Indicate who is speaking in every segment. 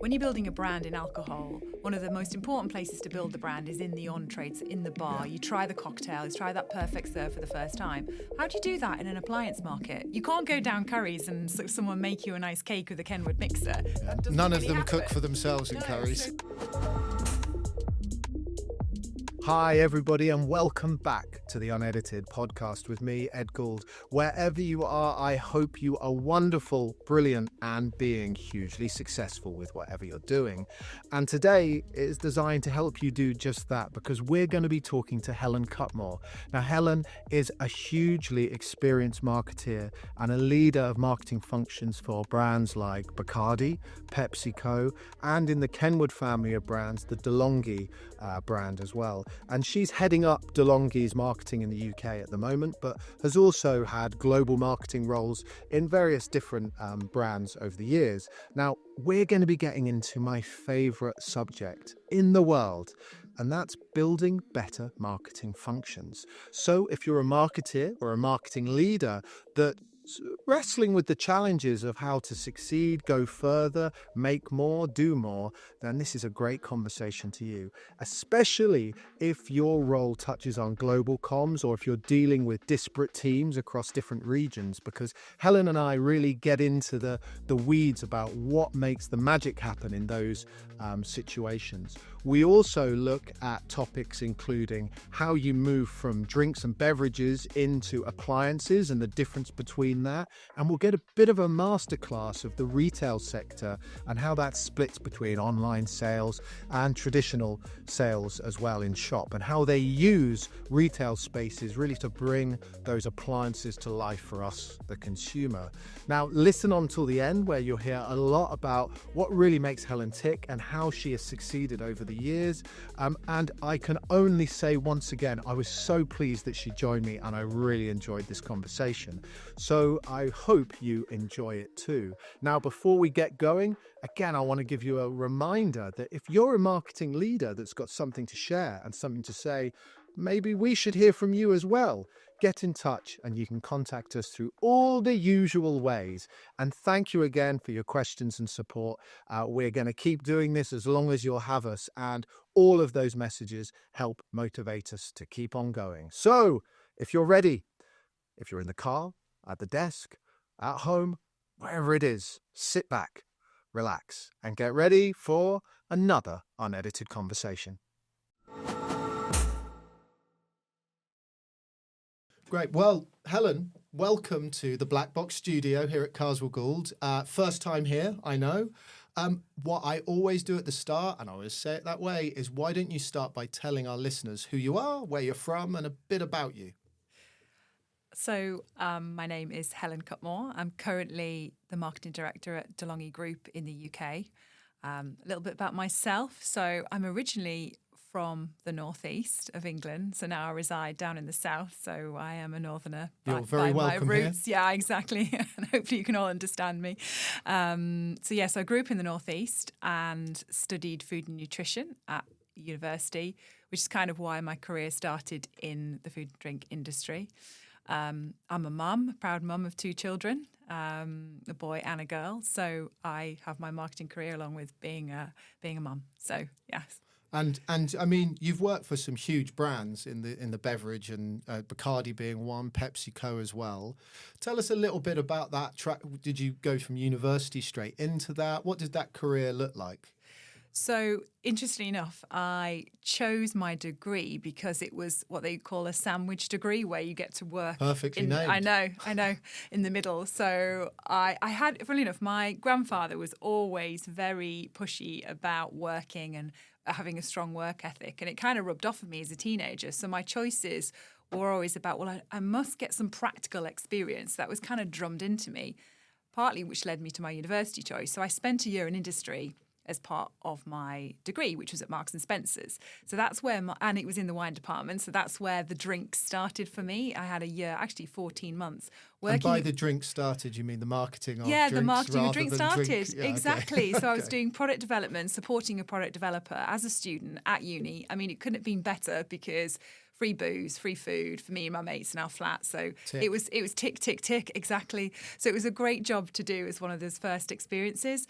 Speaker 1: When you're building a brand in alcohol, one of the most important places to build the brand is in the on-trade, so in the bar. You try the cocktails, try that perfect serve for the first time. How do you do that in an appliance market? You can't go down Curry's and someone make you a nice cake with a Kenwood mixer.
Speaker 2: None of them cook for themselves in Curry's. Hi, everybody, and welcome back to the UnEDited podcast with me, Ed Gould. Wherever you are, I hope you are wonderful, brilliant, and being hugely successful with whatever you're doing. And today is designed to help you do just that, because we're going to be talking to Helen Cutmore. Now, Helen is a hugely experienced marketeer and a leader of marketing functions for brands like Bacardi, PepsiCo, and in the Kenwood family of brands, the DeLonghi brand as well. And she's heading up DeLonghi's marketing in the UK at the moment, but has also had global marketing roles in various different brands over the years. Now, we're going to be getting into my favourite subject in the world, and that's building better marketing functions. So if you're a marketeer or a marketing leader that's wrestling with the challenges of how to succeed, go further, make more, do more, then this is a great conversation to you, especially if your role touches on global comms or if you're dealing with disparate teams across different regions, because Helen and I really get into the weeds about what makes the magic happen in those situations. We also look at topics including how you move from drinks and beverages into appliances and the difference between that. And we'll get a bit of a masterclass of the retail sector and how that splits between online sales and traditional sales as well in shop, and how they use retail spaces really to bring those appliances to life for us, the consumer. Now, listen on till the end, where you'll hear a lot about what really makes Helen tick and how she has succeeded over the years. And I can only say once again, I was so pleased that she joined me and I really enjoyed this conversation. So I hope you enjoy it too. Now, before we get going, again, I want to give you a reminder that if you're a marketing leader that's got something to share and something to say, maybe we should hear from you as well. Get in touch and you can contact us through all the usual ways. And thank you again for your questions and support. We're going to keep doing this as long as you'll have us, and all of those messages help motivate us to keep on going. So if you're ready, if you're in the car, at the desk, at home, wherever it is, sit back, relax, and get ready for another unedited conversation. Great. Well, Helen, welcome to the Black Box Studio here at Carswell Gould. First time here, I know. What I always do at the start, and I always say it that way, is why don't you start by telling our listeners who you are, where you're from, and a bit about you.
Speaker 1: So my name is Helen Cutmore. I'm currently the marketing director at DeLonghi Group in the UK. A little bit about myself. So I'm originally from the northeast of England. So now I reside down in the south. So I am a northerner
Speaker 2: by my
Speaker 1: roots.
Speaker 2: Here.
Speaker 1: Yeah, exactly. And hopefully you can all understand me. So I grew up in the northeast and studied food and nutrition at university, which is kind of why my career started in the food and drink industry. I'm a mum, a proud mum of two children, a boy and a girl. So I have my marketing career along with being a mum. So yes.
Speaker 2: And I mean, you've worked for some huge brands in the beverage, and Bacardi being one, PepsiCo as well. Tell us a little bit about that track. Did you go from university straight into that? What did that career look like?
Speaker 1: So, interestingly enough, I chose my degree because it was what they call a sandwich degree, where you get to work.
Speaker 2: Perfectly named.
Speaker 1: I know, in the middle. So I had, funnily enough, my grandfather was always very pushy about working and having a strong work ethic. And it kind of rubbed off on me as a teenager. So my choices were always about, well, I must get some practical experience. That was kind of drummed into me, partly which led me to my university choice. So I spent a year in industry as part of my degree, which was at Marks and Spencer's. So that's where, and it was in the wine department. So that's where the drinks started for me. I had a year, actually 14 months working.
Speaker 2: And by the drinks started, you mean the marketing of
Speaker 1: drinks?
Speaker 2: Yeah,
Speaker 1: the marketing of drinks started.
Speaker 2: Yeah,
Speaker 1: exactly.
Speaker 2: Okay.
Speaker 1: So I was doing product development, supporting a product developer as a student at uni. I mean, it couldn't have been better because free booze, free food for me and my mates in our flat. So it was tick, tick, tick, exactly. So it was a great job to do as one of those first experiences.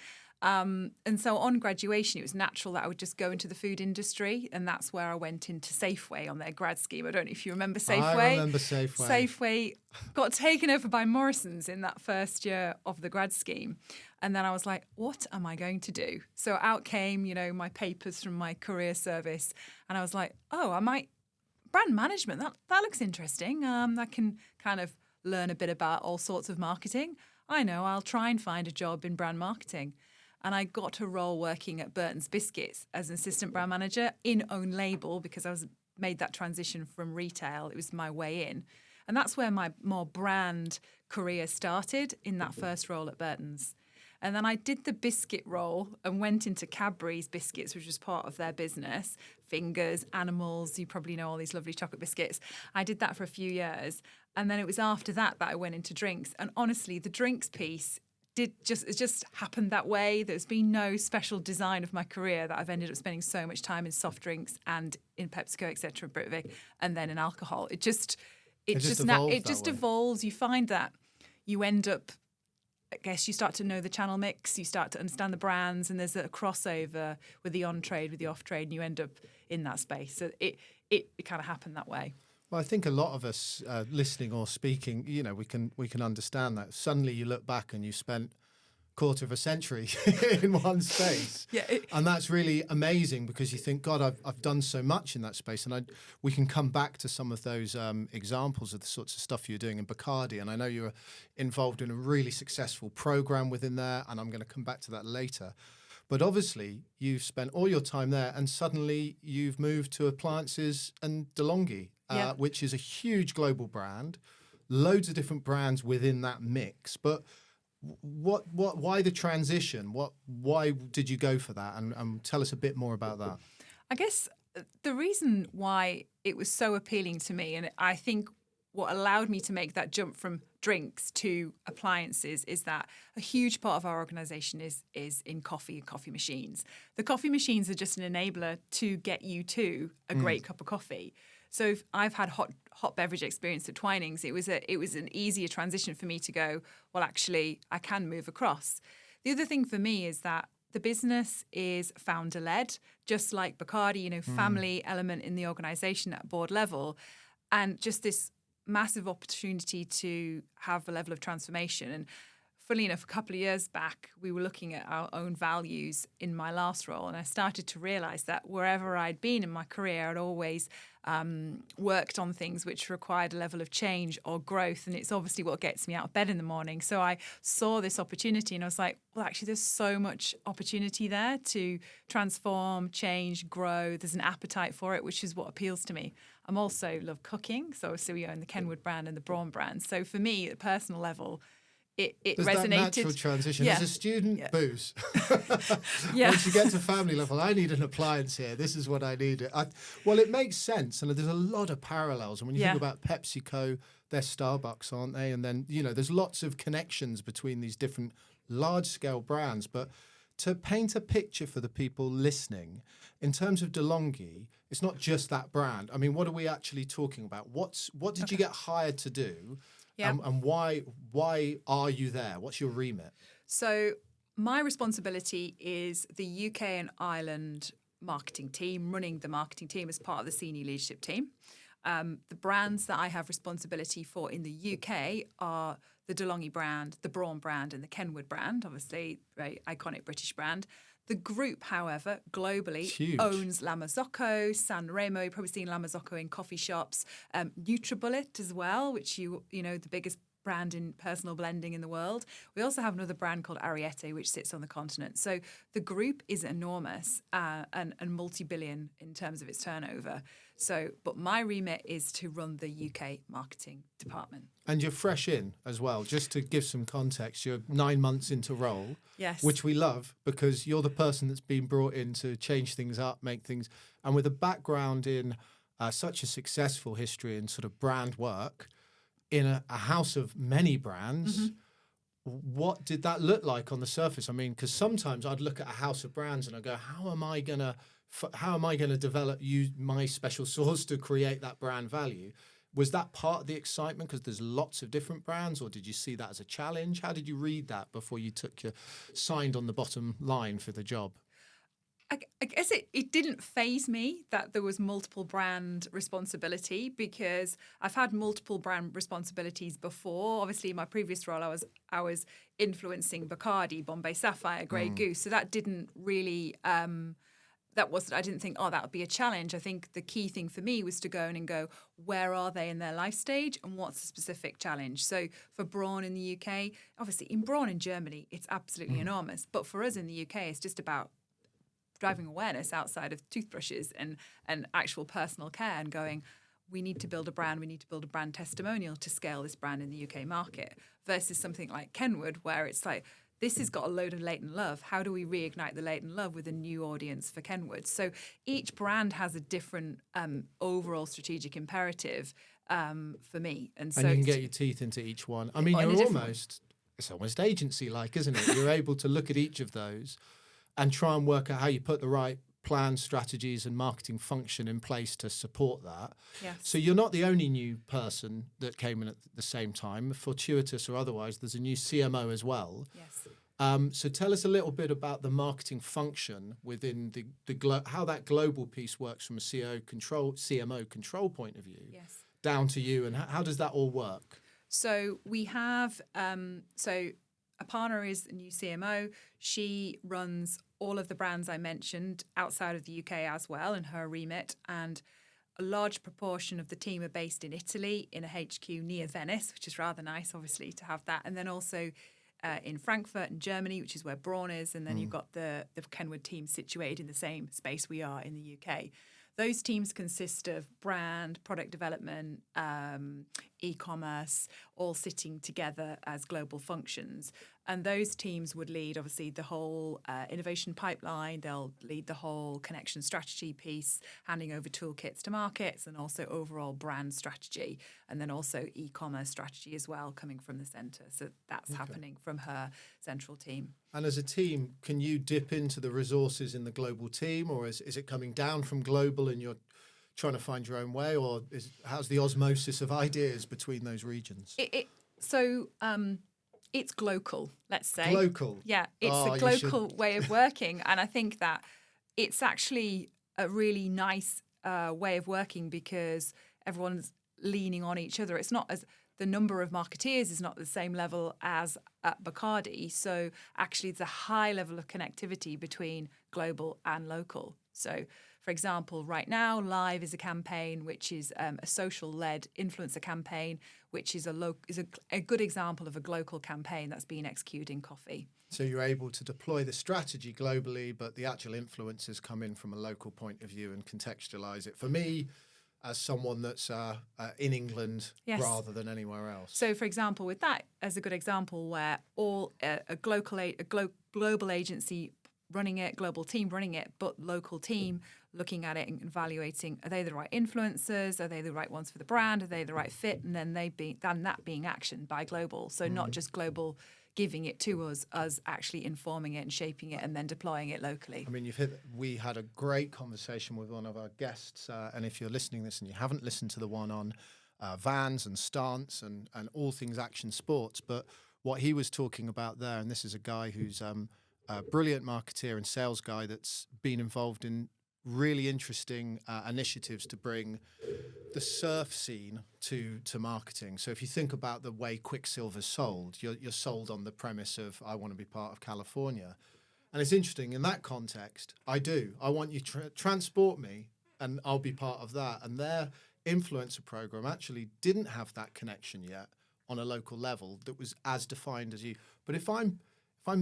Speaker 1: And so on graduation, it was natural that I would just go into the food industry. And that's where I went into Safeway on their grad scheme. I don't know if you remember Safeway.
Speaker 2: I remember Safeway.
Speaker 1: Safeway got taken over by Morrison's in that first year of the grad scheme. And then I was like, what am I going to do? So out came, my papers from my career service. And I was like, brand management, that looks interesting. I can kind of learn a bit about all sorts of marketing. I know, I'll try and find a job in brand marketing. And I got a role working at Burton's Biscuits as an assistant brand manager in own label because I made that transition from retail. It was my way in. And that's where my more brand career started, in that first role at Burton's. And then I did the biscuit role and went into Cadbury's biscuits, which was part of their business. Fingers, Animals, you probably know all these lovely chocolate biscuits. I did that for a few years. And then it was after that I went into drinks. And honestly, the drinks piece it just happened that way. There's been no special design of my career that I've ended up spending so much time in soft drinks and in PepsiCo, etc., Britvic, and then in alcohol. It just evolves. You find that you end up, I guess, you start to know the channel mix, you start to understand the brands, and there's a crossover with the on-trade, with the off-trade, and you end up in that space. So it kind of happened that way.
Speaker 2: Well, I think a lot of us listening or speaking, we can understand that. Suddenly you look back and you spent a quarter of a century in one space.
Speaker 1: Yeah,
Speaker 2: and that's really amazing because you think, God, I've done so much in that space. And we can come back to some of those examples of the sorts of stuff you're doing in Bacardi. And I know you're involved in a really successful program within there, and I'm going to come back to that later. But obviously, you've spent all your time there and suddenly you've moved to appliances and DeLonghi. Which is a huge global brand, loads of different brands within that mix. But why the transition? Why did you go for that? And tell us a bit more about that.
Speaker 1: I guess the reason why it was so appealing to me, and I think what allowed me to make that jump from drinks to appliances, is that a huge part of our organisation is in coffee and coffee machines. The coffee machines are just an enabler to get you to a great cup of coffee. So if I've had hot beverage experience at Twinings, it was an easier transition for me to go, well, actually, I can move across. The other thing for me is that the business is founder-led, just like Bacardi, family element in the organisation at board level, and just this massive opportunity to have a level of transformation. And funnily enough, a couple of years back, we were looking at our own values in my last role, and I started to realise that wherever I'd been in my career, I'd always worked on things which required a level of change or growth, and it's obviously what gets me out of bed in the morning. So I saw this opportunity and I was like, well, actually, there's so much opportunity there to transform, change, grow. There's an appetite for it, which is what appeals to me. I'm also love cooking, so we own the Kenwood brand and the Braun brand. So for me, at a personal level, it
Speaker 2: There's
Speaker 1: resonated.
Speaker 2: That natural transition. As a student, booze.
Speaker 1: Yeah.
Speaker 2: Once you get to family level, I need an appliance here. This is what I need. Well, it makes sense. And there's a lot of parallels. And when you think about PepsiCo, they're Starbucks, aren't they? And then, there's lots of connections between these different large-scale brands. But to paint a picture for the people listening, in terms of DeLonghi, it's not just that brand. I mean, what are we actually talking about? What did you get hired to do?
Speaker 1: Yeah.
Speaker 2: And why are you there? What's your remit?
Speaker 1: So my responsibility is the UK and Ireland marketing team, running the marketing team as part of the senior leadership team. The brands that I have responsibility for in the UK are the DeLonghi brand, the Braun brand, and the Kenwood brand, obviously very iconic British brand. The group, however, globally owns La Marzocco, San Remo. You've probably seen La Marzocco in coffee shops. NutriBullet as well, which the biggest brand in personal blending in the world. We also have another brand called Ariete, which sits on the continent. So the group is enormous and multi-billion in terms of its turnover. But my remit is to run the UK marketing department.
Speaker 2: And you're fresh in as well, just to give some context. You're 9 months into role,
Speaker 1: yes,
Speaker 2: which we love because you're the person that's been brought in to change things up, make things, and with a background in such a successful history in sort of brand work, in a house of many brands. What did that look like on the surface? I mean, because sometimes I'd look at a house of brands and I go, how am I gonna develop my special sauce to create that brand value? Was that part of the excitement because there's lots of different brands, or did you see that as a challenge? How did you read that before you signed on the bottom line for the job?
Speaker 1: I guess it didn't faze me that there was multiple brand responsibility, because I've had multiple brand responsibilities before. Obviously, in my previous role, I was influencing Bacardi, Bombay Sapphire, Grey Goose. So that didn't really I didn't think, that would be a challenge. I think the key thing for me was to go in and go, where are they in their life stage and what's the specific challenge? So for Braun in the UK, obviously in Braun in Germany, it's absolutely enormous. But for us in the UK, it's just about driving awareness outside of toothbrushes and actual personal care, and going, we need to build a brand, we need to build a brand testimonial to scale this brand in the UK market, versus something like Kenwood, where it's like, this has got a load of latent love. How do we reignite the latent love with a new audience for Kenwood? So each brand has a different overall strategic imperative for me. And so
Speaker 2: you can get your teeth into each one. I mean, it's almost agency-like, isn't it? You're able to look at each of those and try and work out how you put the right plan, strategies and marketing function in place to support that.
Speaker 1: Yes.
Speaker 2: So you're not the only new person that came in at the same time, fortuitous or otherwise. There's a new CMO as well.
Speaker 1: Yes.
Speaker 2: So tell us a little bit about the marketing function within how that global piece works from a CMO control point of view.
Speaker 1: Yes.
Speaker 2: Down to you, and how does that all work?
Speaker 1: So we have Aparna is a new CMO. She runs all of the brands I mentioned outside of the UK as well in her remit, and a large proportion of the team are based in Italy in a HQ near Venice, which is rather nice, obviously, to have that. And then also in Frankfurt in Germany, which is where Braun is, and then you've got the Kenwood team situated in the same space we are in the UK. Those teams consist of brand, product development, e-commerce, all sitting together as global functions. And those teams would lead, obviously, the whole innovation pipeline. They'll lead the whole connection strategy piece, handing over toolkits to markets, and also overall brand strategy. And then also e-commerce strategy as well, coming from the centre. So that's happening from her central team.
Speaker 2: And as a team, can you dip into the resources in the global team, or is it coming down from global and you're trying to find your own way, or how's the osmosis of ideas between those regions?
Speaker 1: It's global, let's say.
Speaker 2: Global?
Speaker 1: Yeah, it's a global way of working. And I think that it's actually a really nice way of working, because everyone's leaning on each other. It's not as the number of marketeers is not the same level as at Bacardi. So actually it's a high level of connectivity between global and local. So for example, right now, Live is a campaign which is a social-led influencer campaign, which is a good example of a global campaign that's being executed in coffee.
Speaker 2: So you're able to deploy the strategy globally, but the actual influences come in from a local point of view and contextualize it. For me, as someone that's in England rather than anywhere else.
Speaker 1: So, for example, with that as a good example, where a global agency running it, global team running it, but local team looking at it and evaluating, are they the right influencers? Are they the right ones for the brand? Are they the right fit? And then that being actioned by global. So not just global giving it to us actually informing it and shaping it and then deploying it locally.
Speaker 2: I mean, we had a great conversation with one of our guests, and if you're listening to this and you haven't listened to the one on Vans and stance and all things action sports, but what he was talking about there, and this is a guy who's a brilliant marketeer and sales guy that's been involved in really interesting initiatives to bring the surf scene to marketing. So if you think about the way Quicksilver's sold, you're sold on the premise of, I want to be part of California. And it's interesting, in that context, I want you to transport me and I'll be part of that. And their influencer program actually didn't have that connection yet on a local level that was as defined as you. But if I'm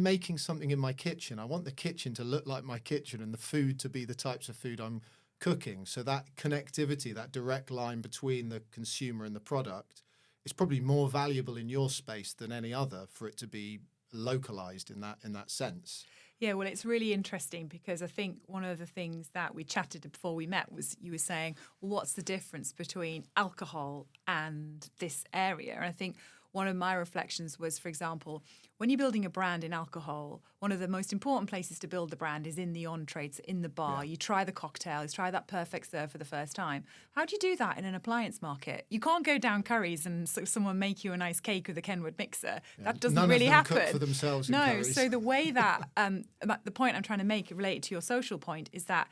Speaker 2: making something in my kitchen, I want the kitchen to look like my kitchen and the food to be the types of food I'm cooking. So that connectivity, that direct line between the consumer and the product is probably more valuable in your space than any other for it to be localized in that sense.
Speaker 1: Yeah, well, it's really interesting because I think one of the things that we chatted before we met was you were saying, well, what's the difference between alcohol and this area? And I think one of my reflections was, for example, when you're building a brand in alcohol, one of the most important places to build the brand is in the on-trade, in the bar. You try the cocktails, try that perfect serve for the first time. How do you do that in an appliance market? You can't go down Curry's and someone make you a nice cake with a Kenwood mixer. That doesn't really happen.
Speaker 2: Cook for themselves in
Speaker 1: No,
Speaker 2: Curry's.
Speaker 1: so the way that, the point I'm trying to make related to your social point is that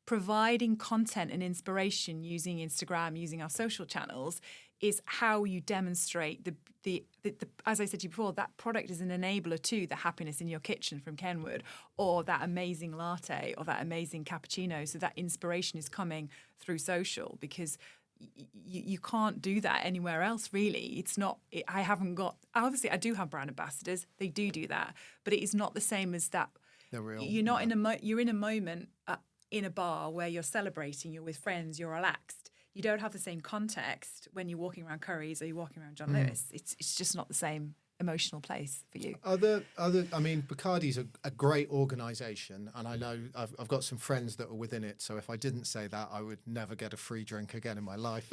Speaker 1: providing content and inspiration using Instagram, using our social channels, is how you demonstrate the as I said to you before, that product is an enabler to the happiness in your kitchen from Kenwood, or that amazing latte, or that amazing cappuccino. So that inspiration is coming through social, because you can't do that anywhere else, really. It's not. I haven't got. Obviously, I do have brand ambassadors. They do that, but it is not the same as that.
Speaker 2: They're real.
Speaker 1: You're not you're in a moment in a bar where you're celebrating. You're with friends. You're relaxed. You don't have the same context when you're walking around Curry's or you're walking around John Lewis. It's just not the same emotional place for you.
Speaker 2: I mean, Bacardi's a great organisation, and I know I've got some friends that are within it. So if I didn't say that, I would never get a free drink again in my life.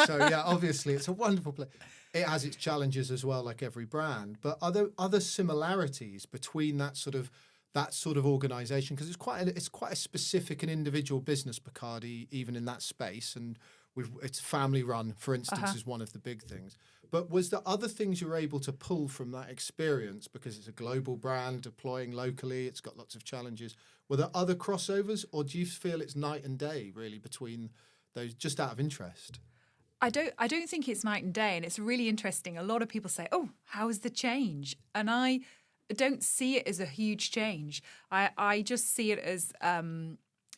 Speaker 2: So yeah, obviously it's a wonderful place. It has its challenges as well, like every brand. But are there other similarities between that sort of organisation? Because it's quite a specific and individual business, Bacardi, even in that space, and it's family run, for instance, is one of the big things. But was there other things you were able to pull from that experience? Because it's a global brand deploying locally, it's got lots of challenges. Were there other crossovers, or do you feel it's night and day really between those, just out of interest?
Speaker 1: I don't think it's night and day, and it's really interesting. A lot of people say, "Oh, how is the change?" And I don't see it as a huge change. I just see it as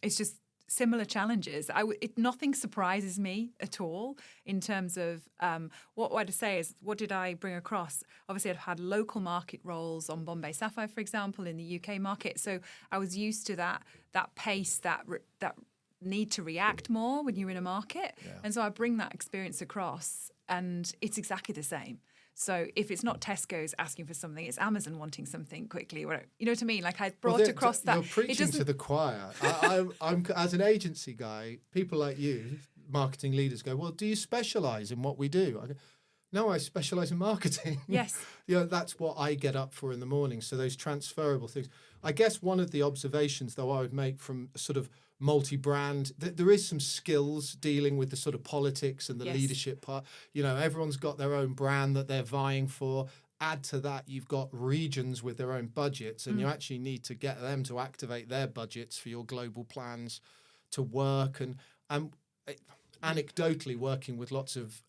Speaker 1: it's just similar challenges. Nothing surprises me at all in terms of what I'd say is, what did I bring across? Obviously, I've had local market roles on Bombay Sapphire, for example, in the UK market. So I was used to that pace, that need to react more when you're in a market. Yeah. And so I bring that experience across, and it's exactly the same. So if it's not Tesco's asking for something, it's Amazon wanting something quickly. You know what I mean? Like I brought across that.
Speaker 2: You're preaching to the choir. I'm as an agency guy, people like you, marketing leaders, go, well, do you specialise in what we do? I go, no, I specialise in marketing.
Speaker 1: Yes.
Speaker 2: That's what I get up for in the morning. So those transferable things. I guess one of the observations, though, I would make from sort of multi-brand, there is some skills dealing with the sort of politics and the leadership part. Everyone's got their own brand that they're vying for. Add to that, you've got regions with their own budgets, and you actually need to get them to activate their budgets for your global plans to work. And anecdotally, working with lots of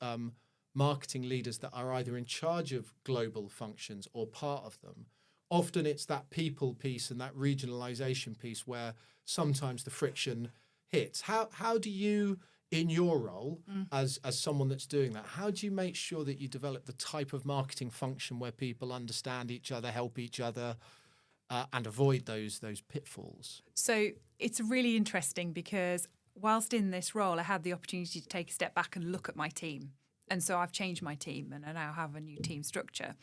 Speaker 2: marketing leaders that are either in charge of global functions or part of them, often it's that people piece and that regionalization piece where sometimes the friction hits. How do you, in your role as someone that's doing that, how do you make sure that you develop the type of marketing function where people understand each other, help each other, and avoid those pitfalls?
Speaker 1: So it's really interesting, because whilst in this role, I had the opportunity to take a step back and look at my team. And so I've changed my team, and I now have a new team structure.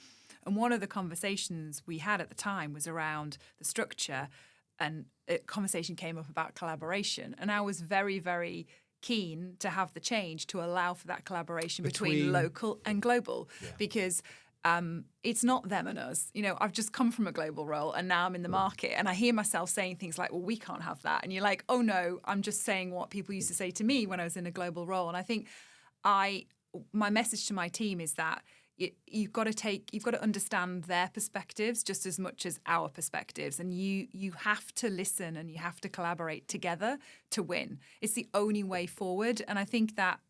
Speaker 1: And one of the conversations we had at the time was around the structure, and a conversation came up about collaboration. And I was very, very keen to have the change to allow for that collaboration between local and global, because it's not them and us. I've just come from a global role, and now I'm in the market, and I hear myself saying things like, well, we can't have that. And you're like, oh no, I'm just saying what people used to say to me when I was in a global role. And I think my message to my team is that you've got to understand their perspectives just as much as our perspectives, and you have to listen and you have to collaborate together to win. It's the only way forward. And I think that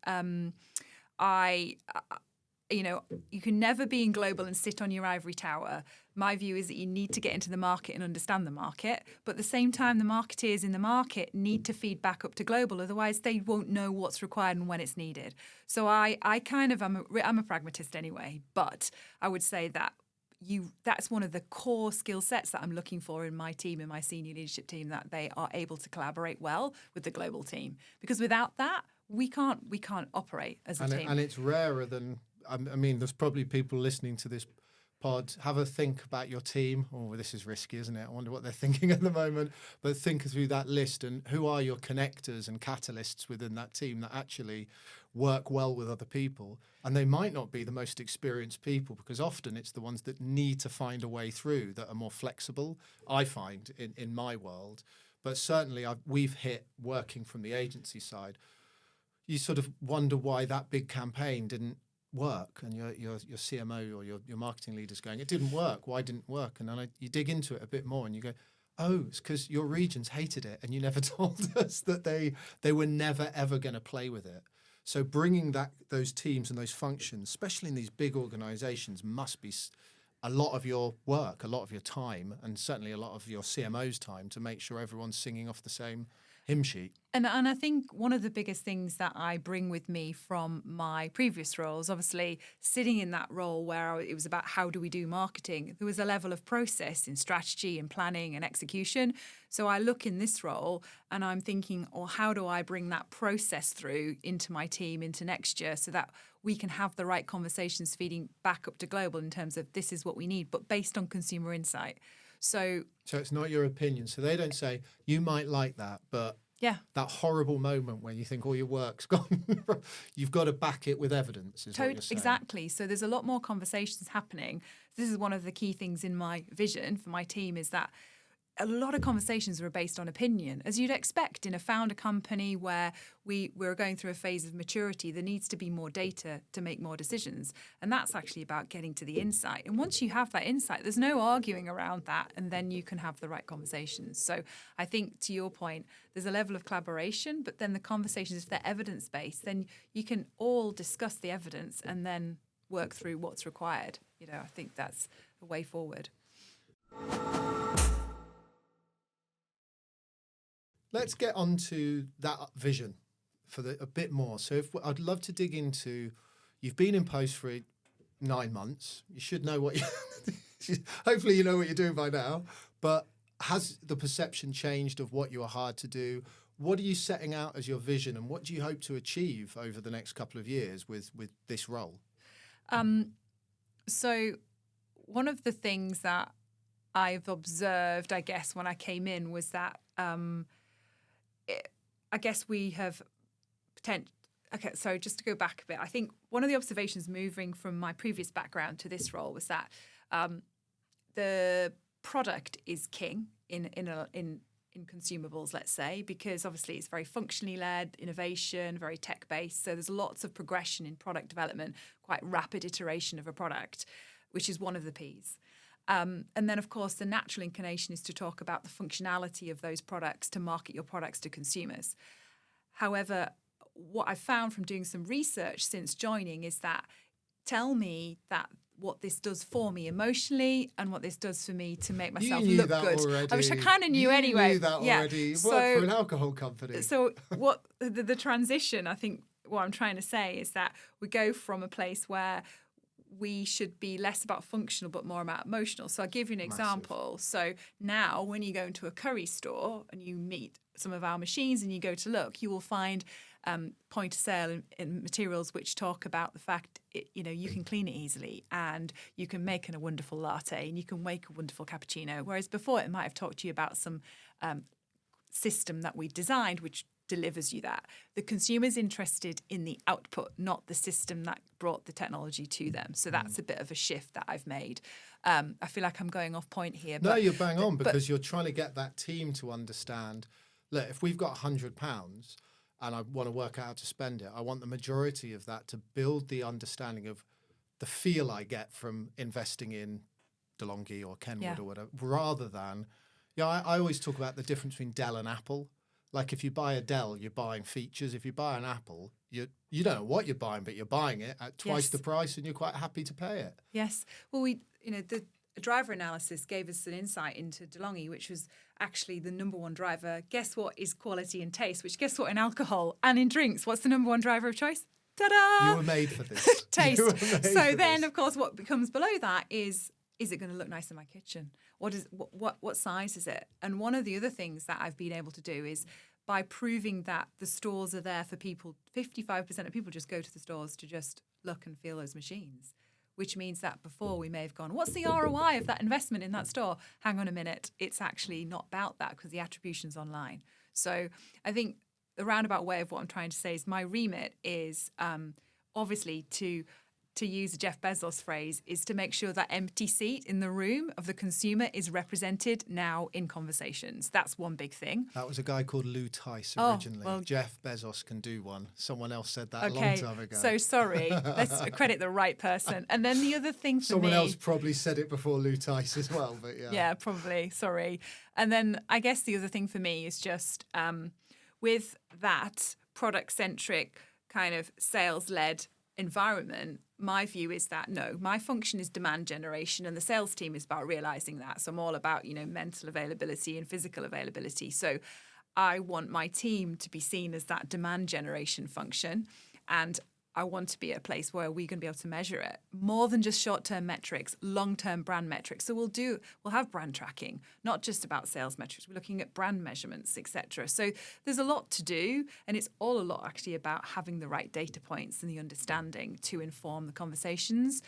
Speaker 1: you can never be in global and sit on your ivory tower. My view is that you need to get into the market and understand the market, but at the same time, the marketeers in the market need to feed back up to global. Otherwise, they won't know what's required and when it's needed. So I'm a pragmatist anyway, but I would say that that's one of the core skill sets that I'm looking for in my team, in my senior leadership team, that they are able to collaborate well with the global team. Because without that, we can't operate as a team.
Speaker 2: And it's rarer than. I mean, there's probably people listening to this pod, have a think about your team. Oh, this is risky, isn't it? I wonder what they're thinking at the moment. But think through that list and who are your connectors and catalysts within that team that actually work well with other people. And they might not be the most experienced people, because often it's the ones that need to find a way through that are more flexible, I find, in my world. But certainly we've hit, working from the agency side, you sort of wonder why that big campaign didn't work, and your CMO or your marketing leader's going, it didn't work. Why didn't it work? And then you dig into it a bit more, and you go, oh, it's because your regions hated it, and you never told us that they were never ever going to play with it. So bringing those teams and those functions, especially in these big organisations, must be a lot of your work, a lot of your time, and certainly a lot of your CMO's time to make sure everyone's singing off the same hymn sheet.
Speaker 1: And I think one of the biggest things that I bring with me from my previous roles, obviously sitting in that role where it was about how do we do marketing, there was a level of process in strategy and planning and execution. So I look in this role and I'm thinking, how do I bring that process through into my team into next year so that we can have the right conversations feeding back up to global in terms of this is what we need, but based on consumer insight. So
Speaker 2: it's not your opinion. So they don't say, you might like that, but
Speaker 1: yeah,
Speaker 2: that horrible moment when you think all your work's gone, you've got to back it with evidence, is what you're saying.
Speaker 1: Exactly. So there's a lot more conversations happening. This is one of the key things in my vision for my team, is that a lot of conversations were based on opinion. As you'd expect in a founder company where we're going through a phase of maturity, there needs to be more data to make more decisions. And that's actually about getting to the insight. And once you have that insight, there's no arguing around that, and then you can have the right conversations. So I think, to your point, there's a level of collaboration, but then the conversations, if they're evidence-based, then you can all discuss the evidence and then work through what's required. I think that's the way forward.
Speaker 2: Let's get on to that vision for a bit more. So I'd love to dig into, you've been in post for 9 months. You should know what hopefully you know what you're doing by now. But has the perception changed of what you are hired to do? What are you setting out as your vision, and what do you hope to achieve over the next couple of years with this role?
Speaker 1: So one of the things that I've observed, I guess, when I came in was that I guess we have Okay, so just to go back a bit, I think one of the observations moving from my previous background to this role was that the product is king in consumables, let's say, because obviously it's very functionally led, innovation, very tech based. So there's lots of progression in product development, quite rapid iteration of a product, which is one of the P's. And then, of course, the natural inclination is to talk about the functionality of those products to market your products to consumers. However, what I've found from doing some research since joining is that tell me that what this does for me emotionally and what this does for me to make myself look good.
Speaker 2: Already.
Speaker 1: I wish I kind of knew anyway.
Speaker 2: You knew that already. You work for an alcohol company.
Speaker 1: So what the transition, I think what I'm trying to say is that we go from a place where we should be less about functional but more about emotional. So I'll give you an example. So now when you go into a curry store and you meet some of our machines and you go to look, you will find point of sale in materials which talk about the fact you can clean it easily and you can make a wonderful latte and you can make a wonderful cappuccino. Whereas before it might have talked to you about some system that we designed which delivers you that. The consumer's interested in the output, not the system that brought the technology to them. So that's a bit of a shift that I've made. I feel like I'm going off point here.
Speaker 2: No, you're bang on, because you're trying to get that team to understand, look, if we've got £100 and I want to work out how to spend it, I want the majority of that to build the understanding of the feel I get from investing in DeLonghi or Kenwood or whatever, rather than, I always talk about the difference between Dell and Apple. Like if you buy a Dell, you're buying features. If you buy an Apple, you don't know what you're buying, but you're buying it at twice the price and you're quite happy to pay it.
Speaker 1: Yes. Well, the driver analysis gave us an insight into DeLonghi, which was actually the number one driver. Guess what is quality and taste, which guess what in alcohol and in drinks, what's the number one driver of choice? Ta-da!
Speaker 2: You were made for this.
Speaker 1: Taste. So then, of course, what becomes below that is it going to look nice in my kitchen? What size is it? And one of the other things that I've been able to do is by proving that the stores are there for people, 55% of people just go to the stores to just look and feel those machines. which means that before we may have gone, what's the ROI of that investment in that store? Hang on a minute, it's actually not about that because the attribution's online. So I think the roundabout way of what I'm trying to say is my remit is obviously to use a Jeff Bezos phrase, is to make sure that empty seat in the room of the consumer is represented now in conversations. That's one big thing.
Speaker 2: That was a guy called Lou Tice originally.
Speaker 1: Well,
Speaker 2: Jeff Bezos can do one. Someone else said that a long time ago.
Speaker 1: So sorry. Let's credit the right person. And then the other thing for
Speaker 2: Someone
Speaker 1: me...
Speaker 2: else probably said it before Lou Tice as well, but yeah.
Speaker 1: Yeah, probably. Sorry. And then I guess the other thing for me is just with that product-centric kind of sales-led environment, my view is that no, my function is demand generation and the sales team is about realizing that. So I'm all about, mental availability and physical availability. So I want my team to be seen as that demand generation function, and I want to be at a place where we're going to be able to measure it more than just short-term metrics, long-term brand metrics. So we'll have brand tracking, not just about sales metrics. We're looking at brand measurements, etc. So there's a lot to do, and it's all a lot actually about having the right data points and the understanding to inform the conversations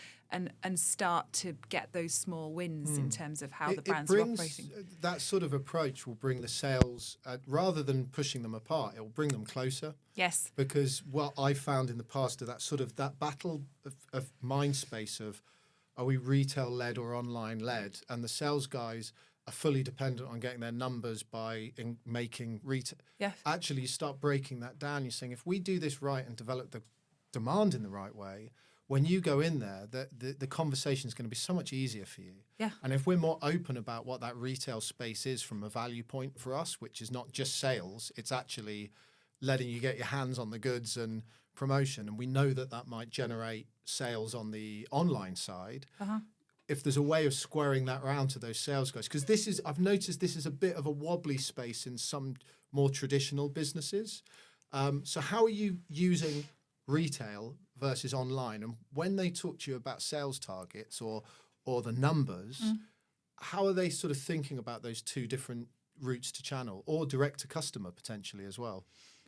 Speaker 1: and start to get those small wins in terms of how the brands are operating.
Speaker 2: That sort of approach will bring the sales, rather than pushing them apart, it will bring them closer.
Speaker 1: Yes.
Speaker 2: Because what I found in the past are that battle of mind space of, are we retail-led or online-led? And the sales guys are fully dependent on getting their numbers by making retail.
Speaker 1: Yes.
Speaker 2: Actually, you start breaking that down. You're saying, if we do this right and develop the demand in the right way, when you go in there, the conversation is going to be so much easier for you.
Speaker 1: Yeah.
Speaker 2: And if we're more open about what that retail space is from a value point for us, which is not just sales, it's actually letting you get your hands on the goods and promotion. And we know that might generate sales on the online side.
Speaker 1: Uh-huh.
Speaker 2: If there's a way of squaring that around to those sales guys, because I've noticed this is a bit of a wobbly space in some more traditional businesses. So how are you using retail versus online? And when they talk to you about sales targets or the numbers, how are they sort of thinking about those two different routes to channel or direct to customer potentially as well?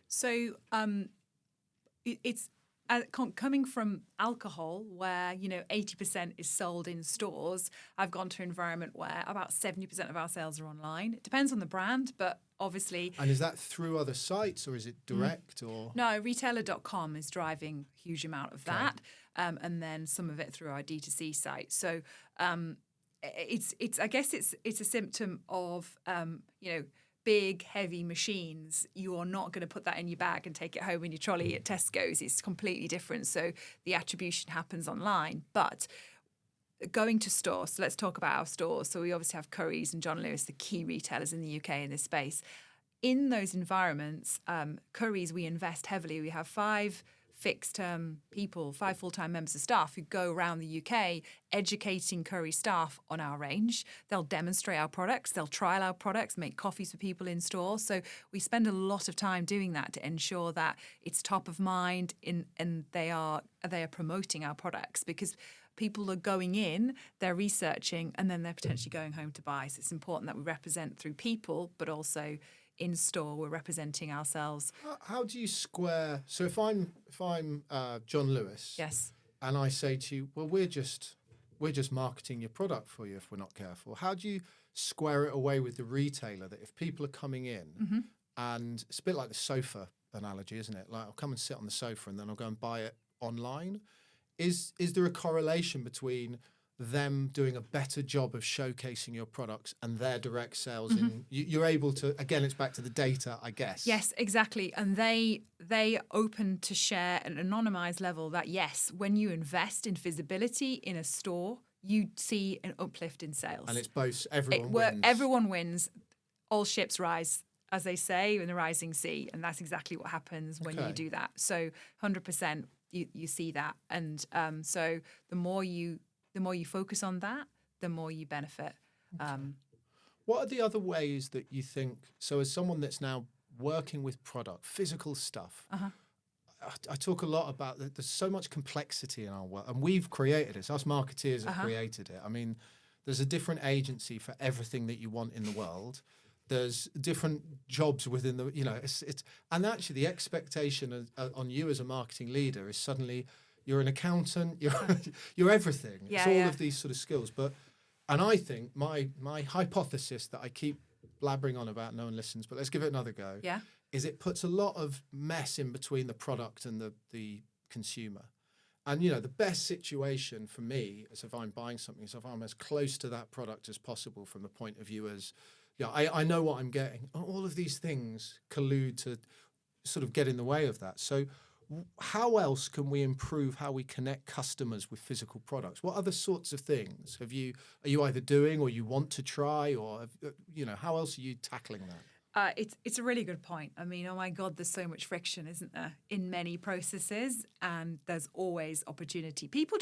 Speaker 1: So it's coming from alcohol where 80% is sold in stores. I've gone to an environment where about 70% of our sales are online. It depends on the brand, but obviously.
Speaker 2: And is that through other sites or is it direct or?
Speaker 1: No, retailer.com is driving a huge amount of that, and then some of it through our D2C site. So it's I guess it's a symptom of big, heavy machines. You are not going to put that in your bag and take it home in your trolley at Tesco's. It's completely different. So the attribution happens online. But going to stores, so let's talk about our stores. So we obviously have Currys and John Lewis, the key retailers in the UK in this space. In those environments, Currys, we invest heavily. We have 5 fixed-term people, 5 full-time members of staff who go around the UK educating Curry staff on our range. They'll demonstrate our products, they'll trial our products, make coffees for people in store. So we spend a lot of time doing that to ensure that it's top of mind and they are promoting our products, because people are going in, they're researching, and then they're potentially going home to buy. So it's important that we represent through people, but also in store, we're representing ourselves.
Speaker 2: How do you square? So if I'm John Lewis,
Speaker 1: yes,
Speaker 2: and I say to you, well, we're just marketing your product for you if we're not careful. How do you square it away with the retailer that if people are coming in, and it's a bit like the sofa analogy, isn't it? Like, I'll come and sit on the sofa and then I'll go and buy it online. Is there a correlation between them doing a better job of showcasing your products and their direct sales? You're able to, again, it's back to the data, I guess.
Speaker 1: Yes, exactly. And they open to share at an anonymized level that, yes, when you invest in visibility in a store, you see an uplift in sales.
Speaker 2: And it's both, wins.
Speaker 1: Everyone wins. All ships rise, as they say, in the rising sea. And that's exactly what happens when you do that. So 100% you see that. And so the more you focus on that, the more you benefit.
Speaker 2: What are the other ways that you think, so as someone that's now working with product, physical stuff, I talk a lot about that there's so much complexity in our work, and we've created it. Us marketeers have created it. I mean, there's a different agency for everything that you want in the world. There's different jobs within the, it's and actually the expectation on you as a marketing leader is suddenly you're an accountant, you're everything. It's all of these sort of skills. And I think my hypothesis that I keep blabbering on about, no one listens, but let's give it another go, is it puts a lot of mess in between the product and the consumer. And, the best situation for me is if I'm buying something, is if I'm as close to that product as possible from the point of view as, I know what I'm getting. All of these things collude to sort of get in the way of that. So how else can we improve how we connect customers with physical products? What other sorts of things are you either doing or you want to try, or, how else are you tackling that?
Speaker 1: It's a really good point. I mean, oh my God, there's so much friction, isn't there, in many processes, and there's always opportunity. People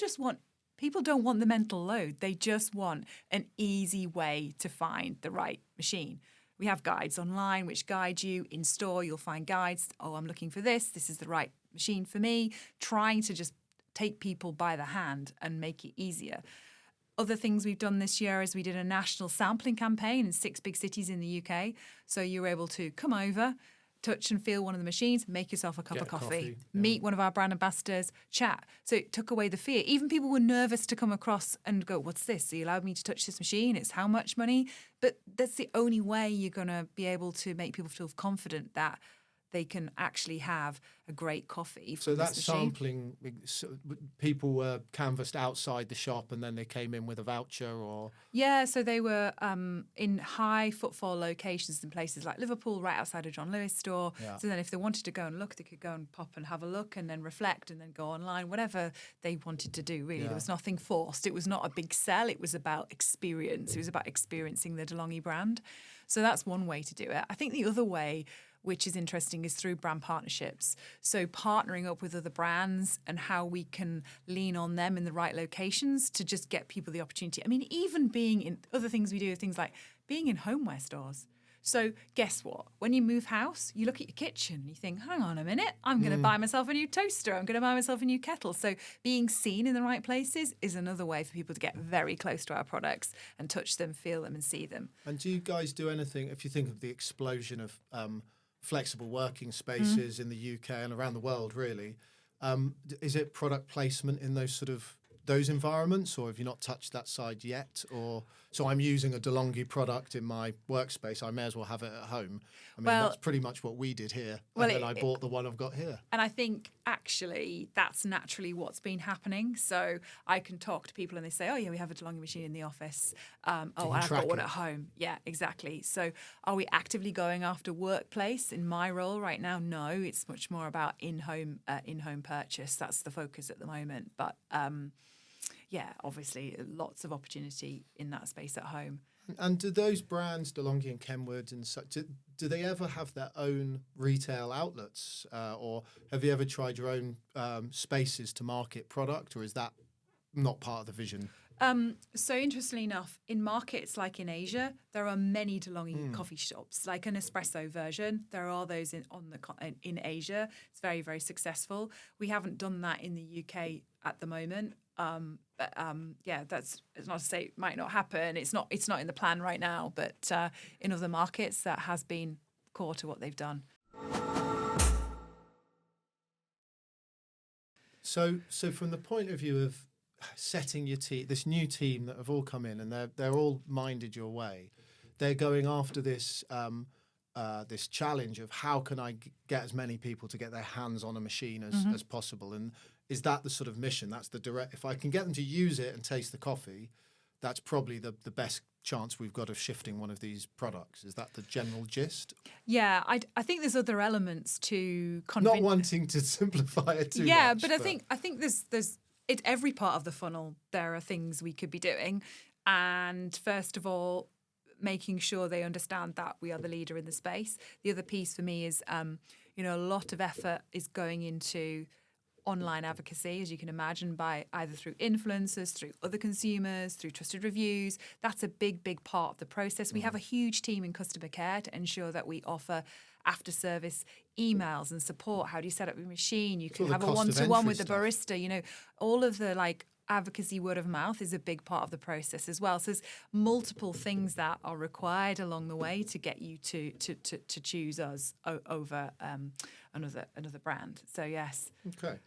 Speaker 1: don't want the mental load. They just want an easy way to find the right machine. We have guides online which guide you. In store, you'll find guides. Oh, I'm looking for this. This is the right machine for me. Trying to just take people by the hand and make it easier. Other things we've done this year is we did a national sampling campaign in 6 big cities in the UK. So you were able to come over, touch and feel one of the machines, make yourself a cup of coffee, meet one of our brand ambassadors, chat. So it took away the fear. Even people were nervous to come across and go, what's this? So you allowed me to touch this machine. It's how much money? But that's the only way you're going to be able to make people feel confident that they can actually have a great coffee.
Speaker 2: So that sampling, people were canvassed outside the shop and then they came in with a voucher, or?
Speaker 1: Yeah, so they were in high footfall locations in places like Liverpool, right outside of John Lewis store. Yeah. So then if they wanted to go and look, they could go and pop and have a look and then reflect and then go online, whatever they wanted to do, really. Yeah. There was nothing forced. It was not a big sell. It was about experience. It was about experiencing the DeLonghi brand. So that's one way to do it. I think the other way, which is interesting, is through brand partnerships. So partnering up with other brands and how we can lean on them in the right locations to just get people the opportunity. I mean, even being in other things we do, things like being in homeware stores. So guess what? When you move house, you look at your kitchen and you think, hang on a minute, I'm going to buy myself a new toaster. I'm going to buy myself a new kettle. So being seen in the right places is another way for people to get very close to our products and touch them, feel them and see them.
Speaker 2: And do you guys do anything, if you think of the explosion of flexible working spaces in the UK and around the world, really, is it product placement in those environments, or have you not touched that side yet? Or so I'm using a DeLonghi product in my workspace, I may as well have it at home. I mean, that's pretty much what we did here. And then I bought the one I've got here.
Speaker 1: And I think actually that's naturally what's been happening. So I can talk to people and they say, oh yeah, we have a DeLonghi machine in the office. And I've got one at home. Yeah, exactly. So are we actively going after workplace in my role right now? No, it's much more about in-home purchase. That's the focus at the moment. But yeah, obviously lots of opportunity in that space at home.
Speaker 2: And do those brands, DeLonghi and Kenwood and such, do they ever have their own retail outlets? Or have you ever tried your own spaces to market product, or is that not part of the vision?
Speaker 1: So interestingly enough, in markets like in Asia, there are many DeLonghi coffee shops, like an espresso version. There are those in Asia. It's very, very successful. We haven't done that in the UK at the moment. But that's it's not to say it might not happen. It's not in the plan right now. But in other markets, that has been core to what they've done.
Speaker 2: So from the point of view of setting your team, this new team that have all come in and they're all minded your way, they're going after this this challenge of how can I get as many people to get their hands on a machine as possible. And is that the sort of mission? That's the direct. If I can get them to use it and taste the coffee, that's probably the best chance we've got of shifting one of these products. Is that the general gist?
Speaker 1: Yeah, I think there's other elements to
Speaker 2: not wanting to simplify it too much.
Speaker 1: Yeah, but I think there's at every part of the funnel there are things we could be doing, and first of all, making sure they understand that we are the leader in the space. The other piece for me is, a lot of effort is going into online advocacy, as you can imagine, by either through influencers, through other consumers, through trusted reviews. That's a big, big part of the process. We have a huge team in customer care to ensure that we offer after-service emails and support. How do you set up your machine? You can have a one-to-one with the barista. All of the advocacy, word of mouth is a big part of the process as well. So there's multiple things that are required along the way to get you to choose us over another brand. So yes.
Speaker 2: Okay.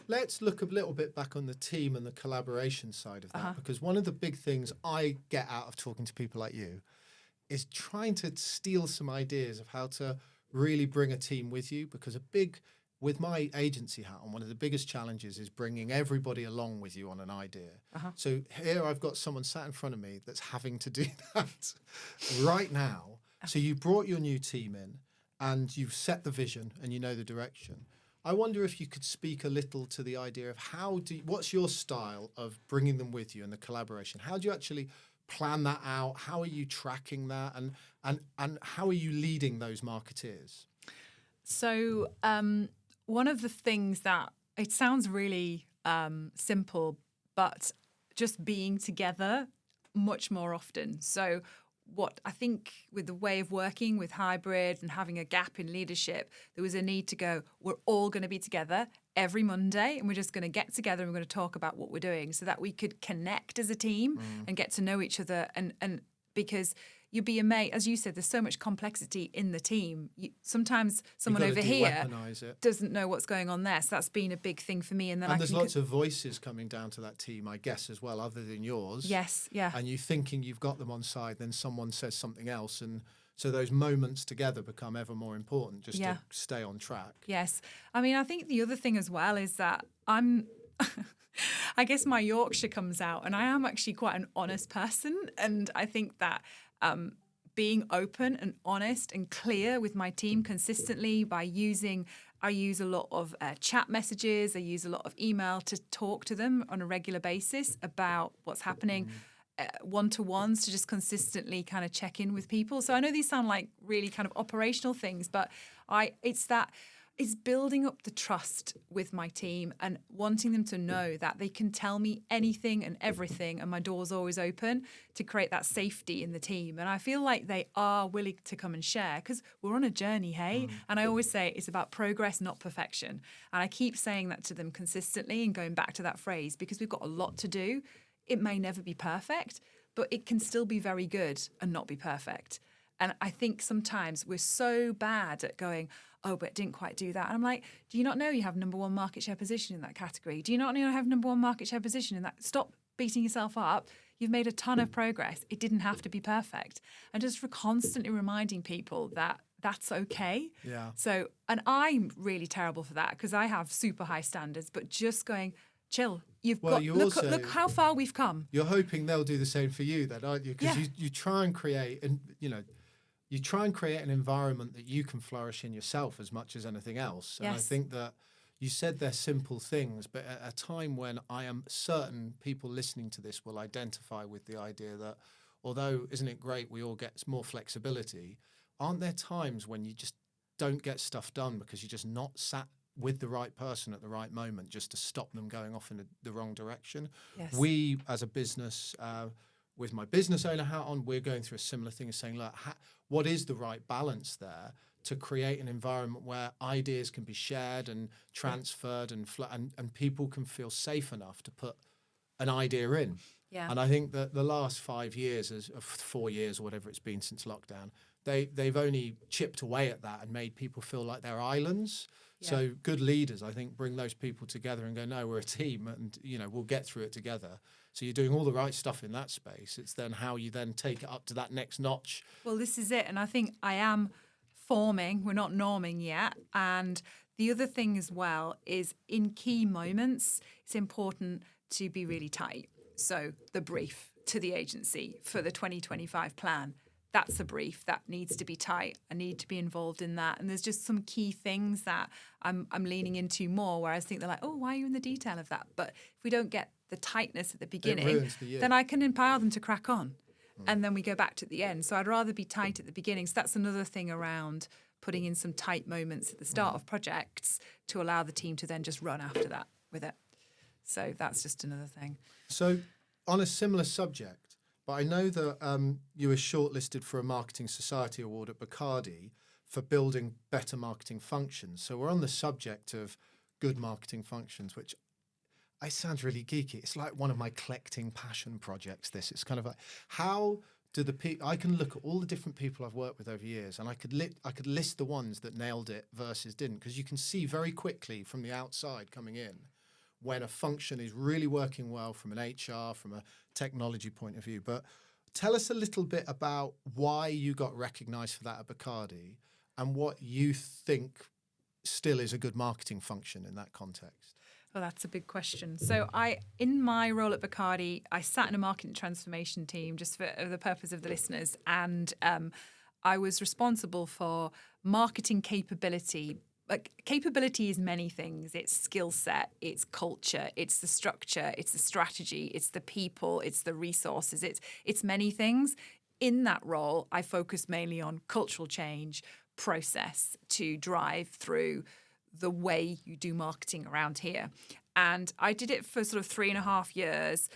Speaker 2: let's look a little bit back on the team and the collaboration side of that, because one of the big things I get out of talking to people like you is trying to steal some ideas of how to really bring a team with you, because with my agency hat on, one of the biggest challenges is bringing everybody along with you on an idea. So here I've got someone sat in front of me that's having to do that right now. So you brought your new team in and you've set the vision and you know the direction. I wonder if you could speak a little to the idea of what's your style of bringing them with you and the collaboration? How do you actually plan that out? How are you tracking that? And how are you leading those marketeers?
Speaker 1: So one of the things that, it sounds really simple, but just being together much more often. So what I think with the way of working with hybrid and having a gap in leadership, there was a need to go, we're all going to be together every Monday and we're just going to get together and we're going to talk about what we're doing so that we could connect as a team and get to know each other. And because you'd be amazed, as you said, there's so much complexity in the team. Sometimes someone over here doesn't know what's going on there. So that's been a big thing for me. And
Speaker 2: there's lots of voices coming down to that team, I guess, as well, other than yours.
Speaker 1: Yes, yeah.
Speaker 2: And you thinking you've got them on side, then someone says something else. And so those moments together become ever more important just to stay on track.
Speaker 1: Yes. I mean, I think the other thing as well is that I guess my Yorkshire comes out, and I am actually quite an honest person. And I think that being open and honest and clear with my team consistently I use a lot of chat messages, I use a lot of email to talk to them on a regular basis about what's happening, one-to-ones to just consistently kind of check in with people. So I know these sound like really kind of operational things, but it's building up the trust with my team and wanting them to know that they can tell me anything and everything and my door's always open, to create that safety in the team. And I feel like they are willing to come and share because we're on a journey, hey? And I always say it's about progress, not perfection. And I keep saying that to them consistently and going back to that phrase because we've got a lot to do. It may never be perfect, but it can still be very good and not be perfect. And I think sometimes we're so bad at going, oh, but it didn't quite do that. And I'm like, do you not know you have number one market share position in that category? Do you not know you have number one market share position in that? Stop beating yourself up. You've made a ton of progress. It didn't have to be perfect. And just for constantly reminding people that that's okay.
Speaker 2: Yeah.
Speaker 1: So, and I'm really terrible for that because I have super high standards, but just going, chill. Look how far we've come.
Speaker 2: You're hoping they'll do the same for you then, aren't you? Because you try and create, and you try and create an environment that you can flourish in yourself as much as anything else. And I think that you said they're simple things, but at a time when I am certain people listening to this will identify with the idea that although isn't it great we all get more flexibility, aren't there times when you just don't get stuff done because you're just not sat with the right person at the right moment just to stop them going off in the wrong direction?
Speaker 1: Yes.
Speaker 2: We, as a business, with my business owner hat on, we're going through a similar thing as saying, look, what is the right balance there to create an environment where ideas can be shared and transferred and people can feel safe enough to put an idea in.
Speaker 1: Yeah.
Speaker 2: And I think that the last 5 years, 4 years or whatever it's been since lockdown, they've only chipped away at that and made people feel like they're islands. Yeah. So good leaders, I think, bring those people together and go, no, we're a team and, we'll get through it together. So you're doing all the right stuff in that space. It's then how you then take it up to that next notch.
Speaker 1: Well, this is it. And I think I am forming, we're not norming yet. And the other thing as well is in key moments, it's important to be really tight. So the brief to the agency for the 2025 plan, that's a brief that needs to be tight. I need to be involved in that. And there's just some key things that I'm leaning into more, where I think they're like, oh, why are you in the detail of that? But if we don't get the tightness at the beginning, then I can empower them to crack on. And then we go back to the end. So I'd rather be tight at the beginning. So that's another thing around putting in some tight moments at the start of projects to allow the team to then just run after that with it. So that's just another thing.
Speaker 2: So on a similar subject, but I know that you were shortlisted for a Marketing Society Award at Bacardi for building better marketing functions. So we're on the subject of good marketing functions, which it sounds really geeky. It's like one of my collecting passion projects, this. It's kind of like, how do the people... I can look at all the different people I've worked with over years and I could list the ones that nailed it versus didn't, because you can see very quickly from the outside coming in when a function is really working well from an HR, from a technology point of view. But tell us a little bit about why you got recognised for that at Bacardi and what you think still is a good marketing function in that context.
Speaker 1: Well, that's a big question. So in my role at Bacardi, I sat in a marketing transformation team just for the purpose of the listeners. And I was responsible for marketing capability. Like, capability is many things. It's skill set, it's culture, it's the structure, it's the strategy, it's the people, it's the resources, it's many things. In that role, I focused mainly on cultural change, process to drive through the way you do marketing around here. And I did it for sort of 3.5 years.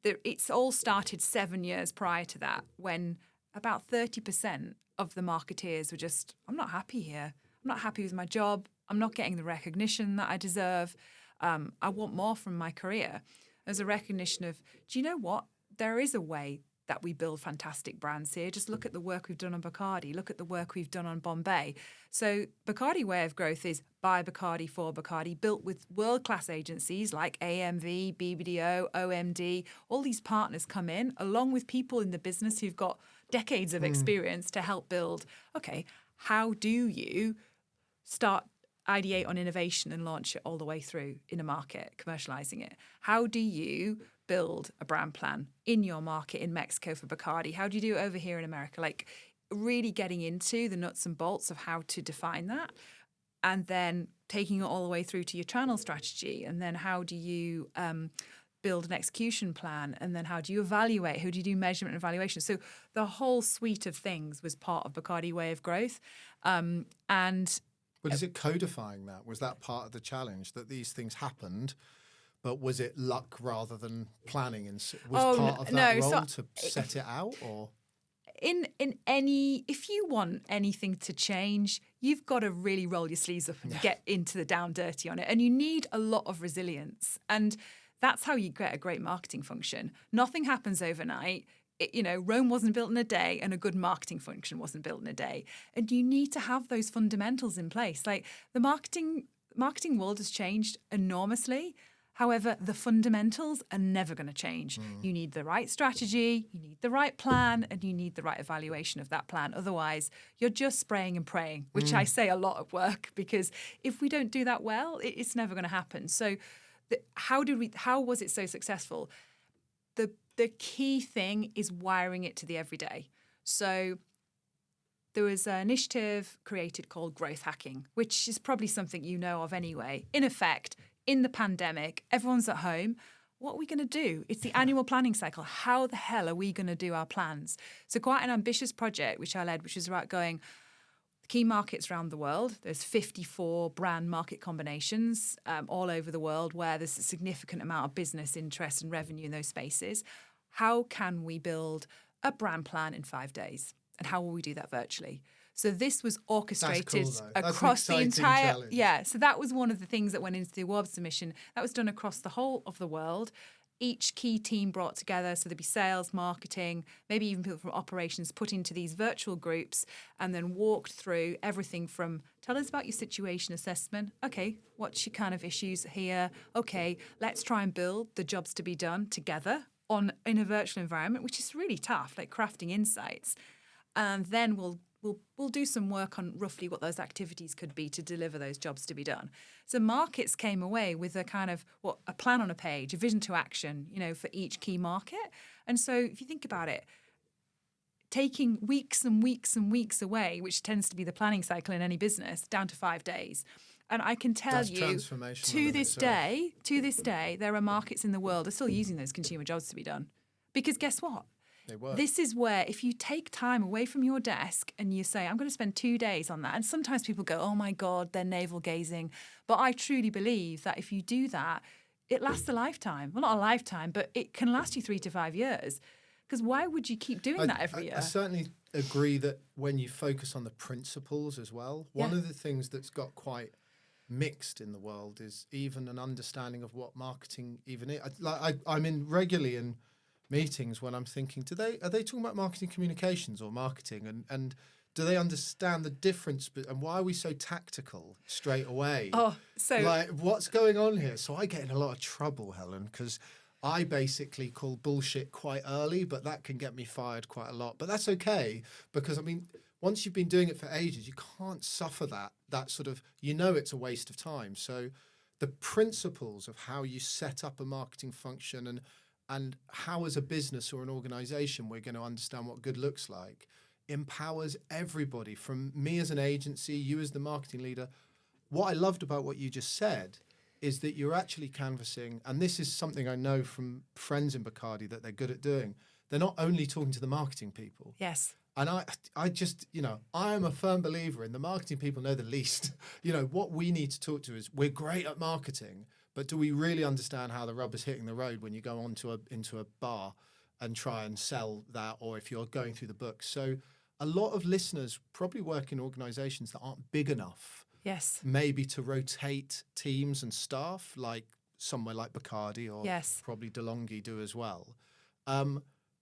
Speaker 1: It's all started 7 years prior to that, when about 30% of the marketeers were just, I'm not happy here. I'm not happy with my job. I'm not getting the recognition that I deserve. I want more from my career. There's a recognition of, do you know what? There is a way that we build fantastic brands here. Just look at the work we've done on Bacardi. Look at the work we've done on Bombay. So Bacardi Way of Growth is by Bacardi for Bacardi, built with world-class agencies like AMV, BBDO, OMD. All these partners come in, along with people in the business who've got decades of experience to help build, okay, how do you start ideate on innovation and launch it all the way through in a market, commercializing it? How do you build a brand plan in your market in Mexico for Bacardi? How do you do it over here in America? Like, really getting into the nuts and bolts of how to define that, and then taking it all the way through to your channel strategy. And then how do you build an execution plan? And then how do you evaluate? How do you do measurement and evaluation? So the whole suite of things was part of Bacardi Way of Growth.
Speaker 2: But is it codifying that? Was that part of the challenge, that these things happened, but was it luck rather than planning? And was part of that role to set it out? Or
Speaker 1: if you want anything to change, you've got to really roll your sleeves up and get into the down dirty on it. And you need a lot of resilience. And that's how you get a great marketing function. Nothing happens overnight. Rome wasn't built in a day, and a good marketing function wasn't built in a day. And you need to have those fundamentals in place. Like, the marketing world has changed enormously. However, the fundamentals are never going to change. You need the right strategy, you need the right plan, and you need the right evaluation of that plan. Otherwise, you're just spraying and praying, which I say a lot at work, because if we don't do that well, it's never going to happen. So how was it so successful? The key thing is wiring it to the everyday. So there was an initiative created called growth hacking, which is probably something you know of anyway. In effect, in the pandemic, everyone's at home. What are we going to do? It's the annual planning cycle. How the hell are we going to do our plans? So quite an ambitious project, which I led, which is about going key markets around the world. There's 54 brand market combinations all over the world where there's a significant amount of business interest and revenue in those spaces. How can we build a brand plan in 5 days? And how will we do that virtually? So this was orchestrated across the entire challenge. Yeah. So that was one of the things that went into the award submission. That was done across the whole of the world. Each key team brought together, so there'd be sales, marketing, maybe even people from operations, put into these virtual groups and then walked through everything from, tell us about your situation assessment. Okay, what's your kind of issues here? Okay, let's try and build the jobs to be done together in a virtual environment, which is really tough, like crafting insights. And then we'll do some work on roughly what those activities could be to deliver those jobs to be done. So markets came away with a kind of a plan on a page, a vision to action, for each key market. And so if you think about it, taking weeks and weeks and weeks away, which tends to be the planning cycle in any business, down to 5 days. And I can tell you, to this day, there are markets in the world that are still using those consumer jobs to be done. Because guess what? This is where, if you take time away from your desk and you say, I'm going to spend 2 days on that, and sometimes people go, oh my God, they're navel gazing. But I truly believe that if you do that, it lasts a lifetime. Well, not a lifetime, but it can last you 3 to 5 years. Because why would you keep doing that every year?
Speaker 2: I certainly agree that when you focus on the principles as well, one of the things that's got quite mixed in the world is even an understanding of what marketing even is. I'm in regularly in meetings when I'm thinking, are they talking about marketing communications or marketing? And Do they understand the difference? And why are we so tactical straight away?
Speaker 1: Oh, so
Speaker 2: like, what's going on here? So I get in a lot of trouble, Helen, because I basically call bullshit quite early, but that can get me fired quite a lot. But that's okay, because I mean, once you've been doing it for ages, you can't suffer that sort of, it's a waste of time. So the principles of how you set up a marketing function and how as a business or an organization we're going to understand what good looks like empowers everybody, from me as an agency, you as the marketing leader. What I loved about what you just said is that you're actually canvassing, and this is something I know from friends in Bacardi that they're good at doing. They're not only talking to the marketing people.
Speaker 1: yes.
Speaker 2: And I just, I am a firm believer in the marketing people know the least. What we need to talk to is, we're great at marketing, but do we really understand how the rubber's hitting the road when you go into a bar and try and sell that, or if you're going through the books? So a lot of listeners probably work in organizations that aren't big enough,
Speaker 1: Yes.
Speaker 2: maybe to rotate teams and staff, like somewhere like Bacardi, or
Speaker 1: Yes.
Speaker 2: probably DeLonghi do as well.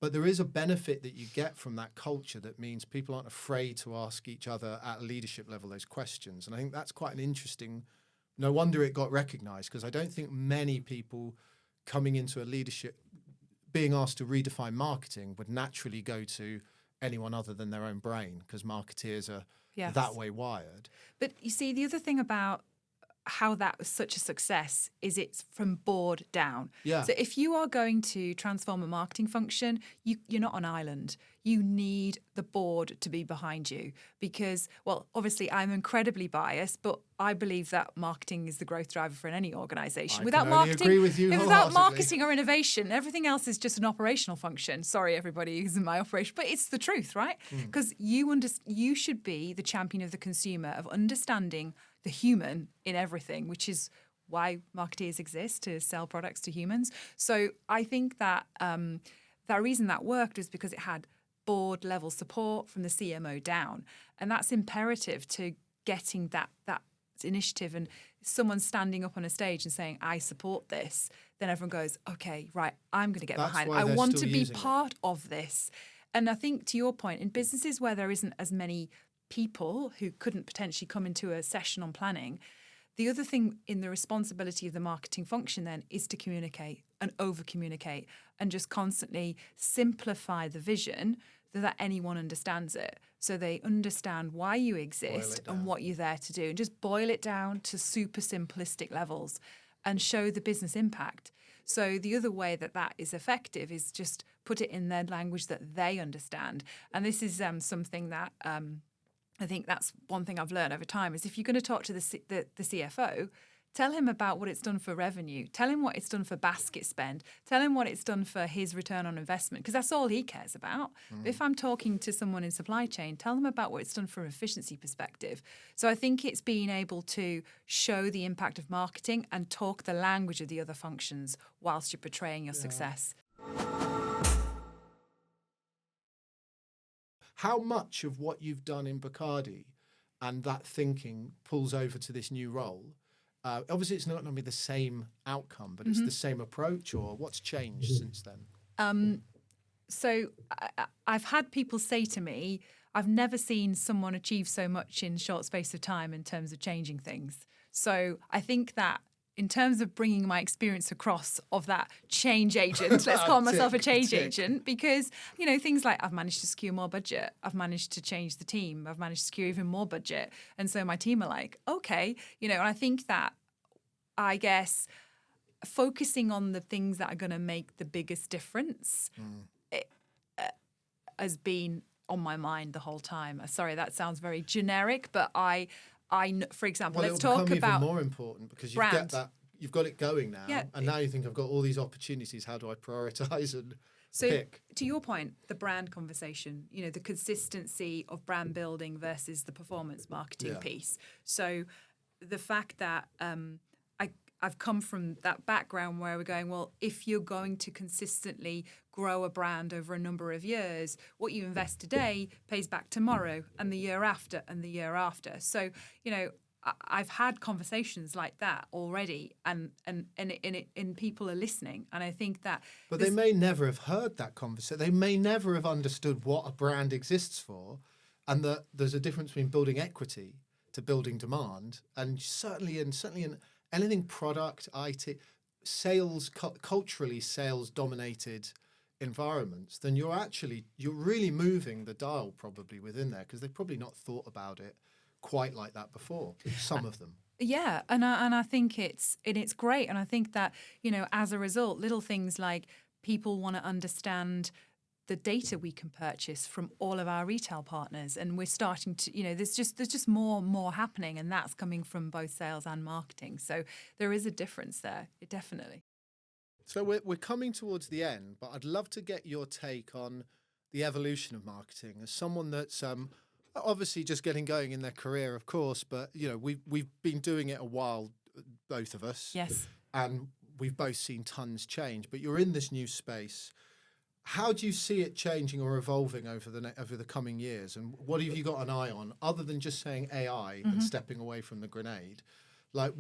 Speaker 2: But there is a benefit that you get from that culture that means people aren't afraid to ask each other at a leadership level those questions. And I think that's quite an interesting, no wonder it got recognized, because I don't think many people coming into a leadership, being asked to redefine marketing, would naturally go to anyone other than their own brain, because marketeers are
Speaker 1: Yes.
Speaker 2: that way wired.
Speaker 1: But you see, the other thing about how that was such a success is it's from board down.
Speaker 2: Yeah.
Speaker 1: So if you are going to transform a marketing function, you're not an island. You need the board to be behind you, because, well, obviously I'm incredibly biased, but I believe that marketing is the growth driver for any organisation.
Speaker 2: I
Speaker 1: Without
Speaker 2: can only
Speaker 1: marketing,
Speaker 2: agree with you
Speaker 1: without
Speaker 2: wholeheartedly.
Speaker 1: marketing or innovation, everything else is just an operational function. Sorry, everybody who's in my operation, but it's the truth, right? Because you should be the champion of the consumer, of understanding the human in everything, which is why marketeers exist, to sell products to humans. So I think that the reason that worked was because it had board level support from the CMO down, and that's imperative to getting that initiative. And someone standing up on a stage and saying, I support this, then everyone goes, okay, right, I'm going to get
Speaker 2: That's
Speaker 1: behind it.
Speaker 2: why
Speaker 1: I
Speaker 2: they're
Speaker 1: want to
Speaker 2: still
Speaker 1: be
Speaker 2: using it.
Speaker 1: part of this. And I think, to your point, in businesses where there isn't as many people who couldn't potentially come into a session on planning, the other thing in the responsibility of the marketing function then is to communicate and over-communicate and just constantly simplify the vision so that anyone understands it. So they understand why you exist and what you're there to do, and just boil it down to super simplistic levels and show the business impact. So the other way that is effective is just put it in their language that they understand. And this is something that I think that's one thing I've learned over time, is if you're going to talk to the CFO, tell him about what it's done for revenue. Tell him what it's done for basket spend. Tell him what it's done for his return on investment, because that's all he cares about. But if I'm talking to someone in supply chain, tell them about what it's done from an efficiency perspective. So I think it's being able to show the impact of marketing and talk the language of the other functions whilst you're portraying your success.
Speaker 2: How much of what you've done in Bacardi and that thinking pulls over to this new role? Obviously, it's not going to be the same outcome, but it's the same approach, or what's changed since then?
Speaker 1: So I've had people say to me, I've never seen someone achieve so much in a short space of time in terms of changing things. So I think that in terms of bringing my experience across of that change agent, let's call myself a change agent, because, things like I've managed to secure more budget, I've managed to change the team, I've managed to secure even more budget. And so my team are like, okay, and I think that, I guess, focusing on the things that are going to make the biggest difference has been on my mind the whole time. Sorry, that sounds very generic, but I, for example, let's talk about
Speaker 2: even more important, because you've got it going now, and now you think, I've got all these opportunities. How do I prioritize and pick?
Speaker 1: To your point, the brand conversation, the consistency of brand building versus the performance marketing piece. So the fact that I've come from that background where we're going, well, if you're going to consistently grow a brand over a number of years, what you invest today pays back tomorrow and the year after and the year after. So, I've had conversations like that already, and people are listening. And I think that...
Speaker 2: But they may never have heard that conversation. They may never have understood what a brand exists for. and that there's a difference between building equity to building demand, and certainly in anything product, IT, sales, culturally sales dominated environments, then you're really moving the dial probably within there, because they've probably not thought about it quite like that before, some of them.
Speaker 1: Yeah, and I think it's great, and I think that, you know, as a result, little things like people want to understand the data we can purchase from all of our retail partners, and we're starting to, you know, there's just more and more happening, and that's coming from both sales and marketing. So there is a difference there, definitely.
Speaker 2: So we're coming towards the end, but I'd love to get your take on the evolution of marketing as someone that's obviously just getting going in their career, of course, but you know, we've been doing it a while, both of us.
Speaker 1: Yes.
Speaker 2: And we've both seen tons change, but you're in this new space. How do you see it changing or evolving over the coming years? And what have you got an eye on, other than just saying AI and stepping away from the grenade? Like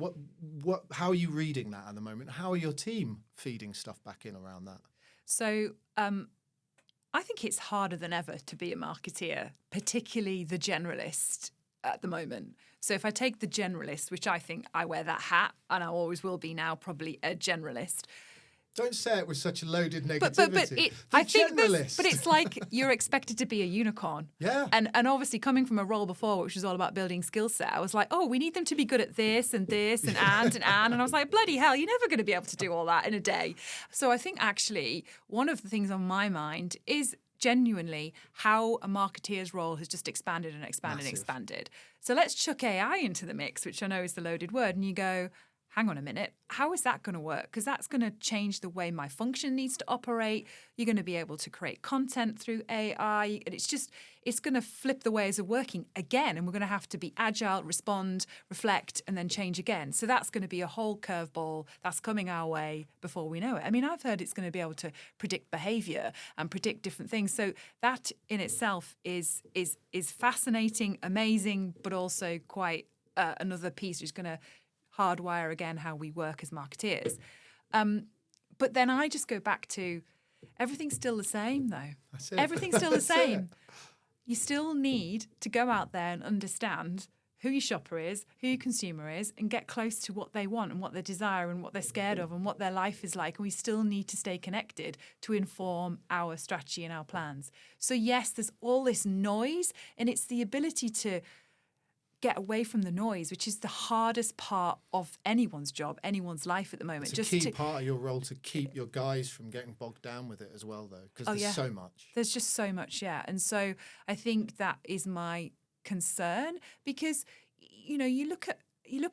Speaker 2: how are you reading that at the moment? How are your team feeding stuff back in around that?
Speaker 1: So I think it's harder than ever to be a marketeer, particularly the generalist at the moment. So if I take the generalist, which I think I wear that hat, and I always will be now, probably a generalist.
Speaker 2: Don't say it with such a loaded negativity.
Speaker 1: But it's like you're expected to be a unicorn.
Speaker 2: Yeah.
Speaker 1: And obviously coming from a role before, which was all about building skill set, I was like, oh, we need them to be good at this and this and and. And I was like, bloody hell, you're never going to be able to do all that in a day. So I think actually one of the things on my mind is genuinely how a marketeer's role has just expanded and expanded and expanded. So let's chuck AI into the mix, which I know is the loaded word, and you go, hang on a minute, how is that going to work? Because that's going to change the way my function needs to operate. You're going to be able to create content through AI. And it's going to flip the ways of working again. And we're going to have to be agile, respond, reflect, and then change again. So that's going to be a whole curveball that's coming our way before we know it. I mean, I've heard it's going to be able to predict behavior and predict different things. So that in itself is fascinating, amazing, but also quite another piece which is going to hardwire again how we work as marketeers. But then I just go back to everything's still the same, though.
Speaker 2: That's it.
Speaker 1: Everything's still the
Speaker 2: That's
Speaker 1: same.
Speaker 2: it.
Speaker 1: You still need to go out there and understand who your shopper is, who your consumer is, and get close to what they want and what they desire and what they're scared of and what their life is like. And we still need to stay connected to inform our strategy and our plans. So yes, there's all this noise, and it's the ability to get away from the noise, which is the hardest part of anyone's job, anyone's life at the moment.
Speaker 2: It's a key part of your role to keep your guys from getting bogged down with it as well, though, because there's so much.
Speaker 1: There's just so much, yeah. And so I think that is my concern, because, you know, you look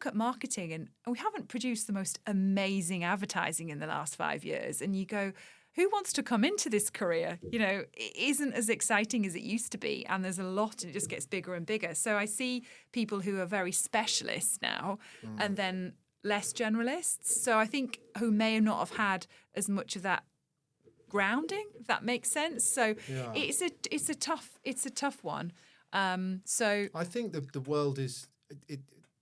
Speaker 1: at marketing, and we haven't produced the most amazing advertising in the last 5 years, and you go, who wants to come into this career? You know, it isn't as exciting as it used to be, and there's a lot, and it just gets bigger and bigger. So I see people who are very specialists now, and then less generalists. So I think who may not have had as much of that grounding, if that makes sense. So it's a tough one. So
Speaker 2: I think the world is.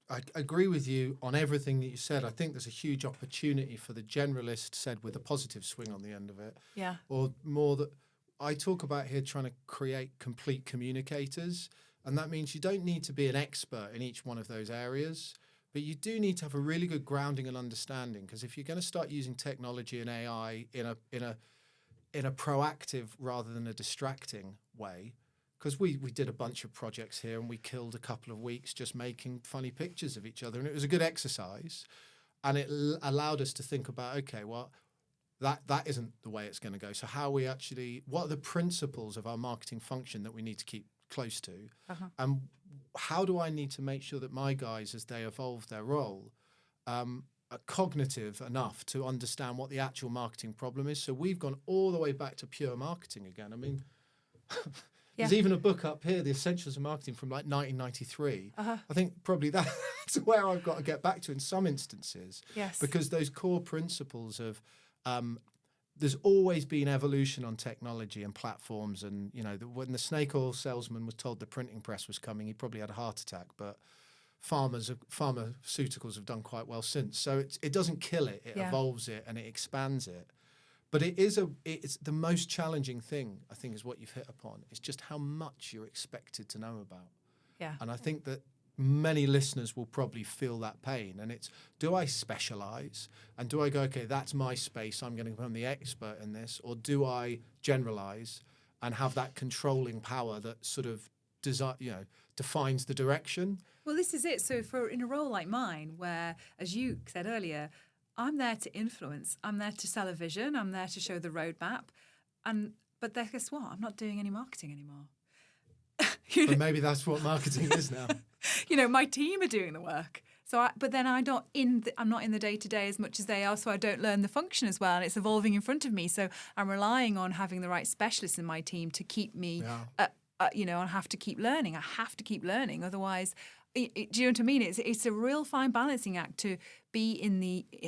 Speaker 2: I agree with you on everything that you said. I think there's a huge opportunity for the generalist, said with a positive swing on the end of it.
Speaker 1: Yeah.
Speaker 2: Or more that I talk about here, trying to create complete communicators. And that means you don't need to be an expert in each one of those areas, but you do need to have a really good grounding and understanding. Because if you're going to start using technology and AI in a proactive rather than a distracting way, because we did a bunch of projects here and we killed a couple of weeks just making funny pictures of each other. And it was a good exercise. And it allowed us to think about, okay, well, that isn't the way it's going to go. So what are the principles of our marketing function that we need to keep close to? And how do I need to make sure that my guys, as they evolve their role, are cognitive enough to understand what the actual marketing problem is? So we've gone all the way back to pure marketing again. I mean... There's even a book up here, The Essentials of Marketing, from like 1993. I think probably that's where I've got to get back to in some instances.
Speaker 1: Yes.
Speaker 2: Because those core principles of there's always been evolution on technology and platforms. And, you know, when the snake oil salesman was told the printing press was coming, he probably had a heart attack. But pharmaceuticals have done quite well since. So it doesn't kill it. It evolves it and it expands it. But it's the most challenging thing, I think, is what you've hit upon. It's just how much you're expected to know about.
Speaker 1: Yeah.
Speaker 2: And I think that many listeners will probably feel that pain. And it's, do I specialize? And do I go, okay, that's my space, I'm going to become the expert in this? Or do I generalize and have that controlling power that sort of defines the direction?
Speaker 1: Well, this is it. So for in a role like mine, where, as you said earlier, I'm there to influence, I'm there to sell a vision, I'm there to show the roadmap. But then guess what? I'm not doing any marketing anymore.
Speaker 2: But maybe that's what marketing is now.
Speaker 1: My team are doing the work. But then I'm not in the day-to-day as much as they are, so I don't learn the function as well, and it's evolving in front of me. So I'm relying on having the right specialists in my team to keep me, I have to keep learning. I have to keep learning, otherwise. Do you know what I mean? It's a real fine balancing act to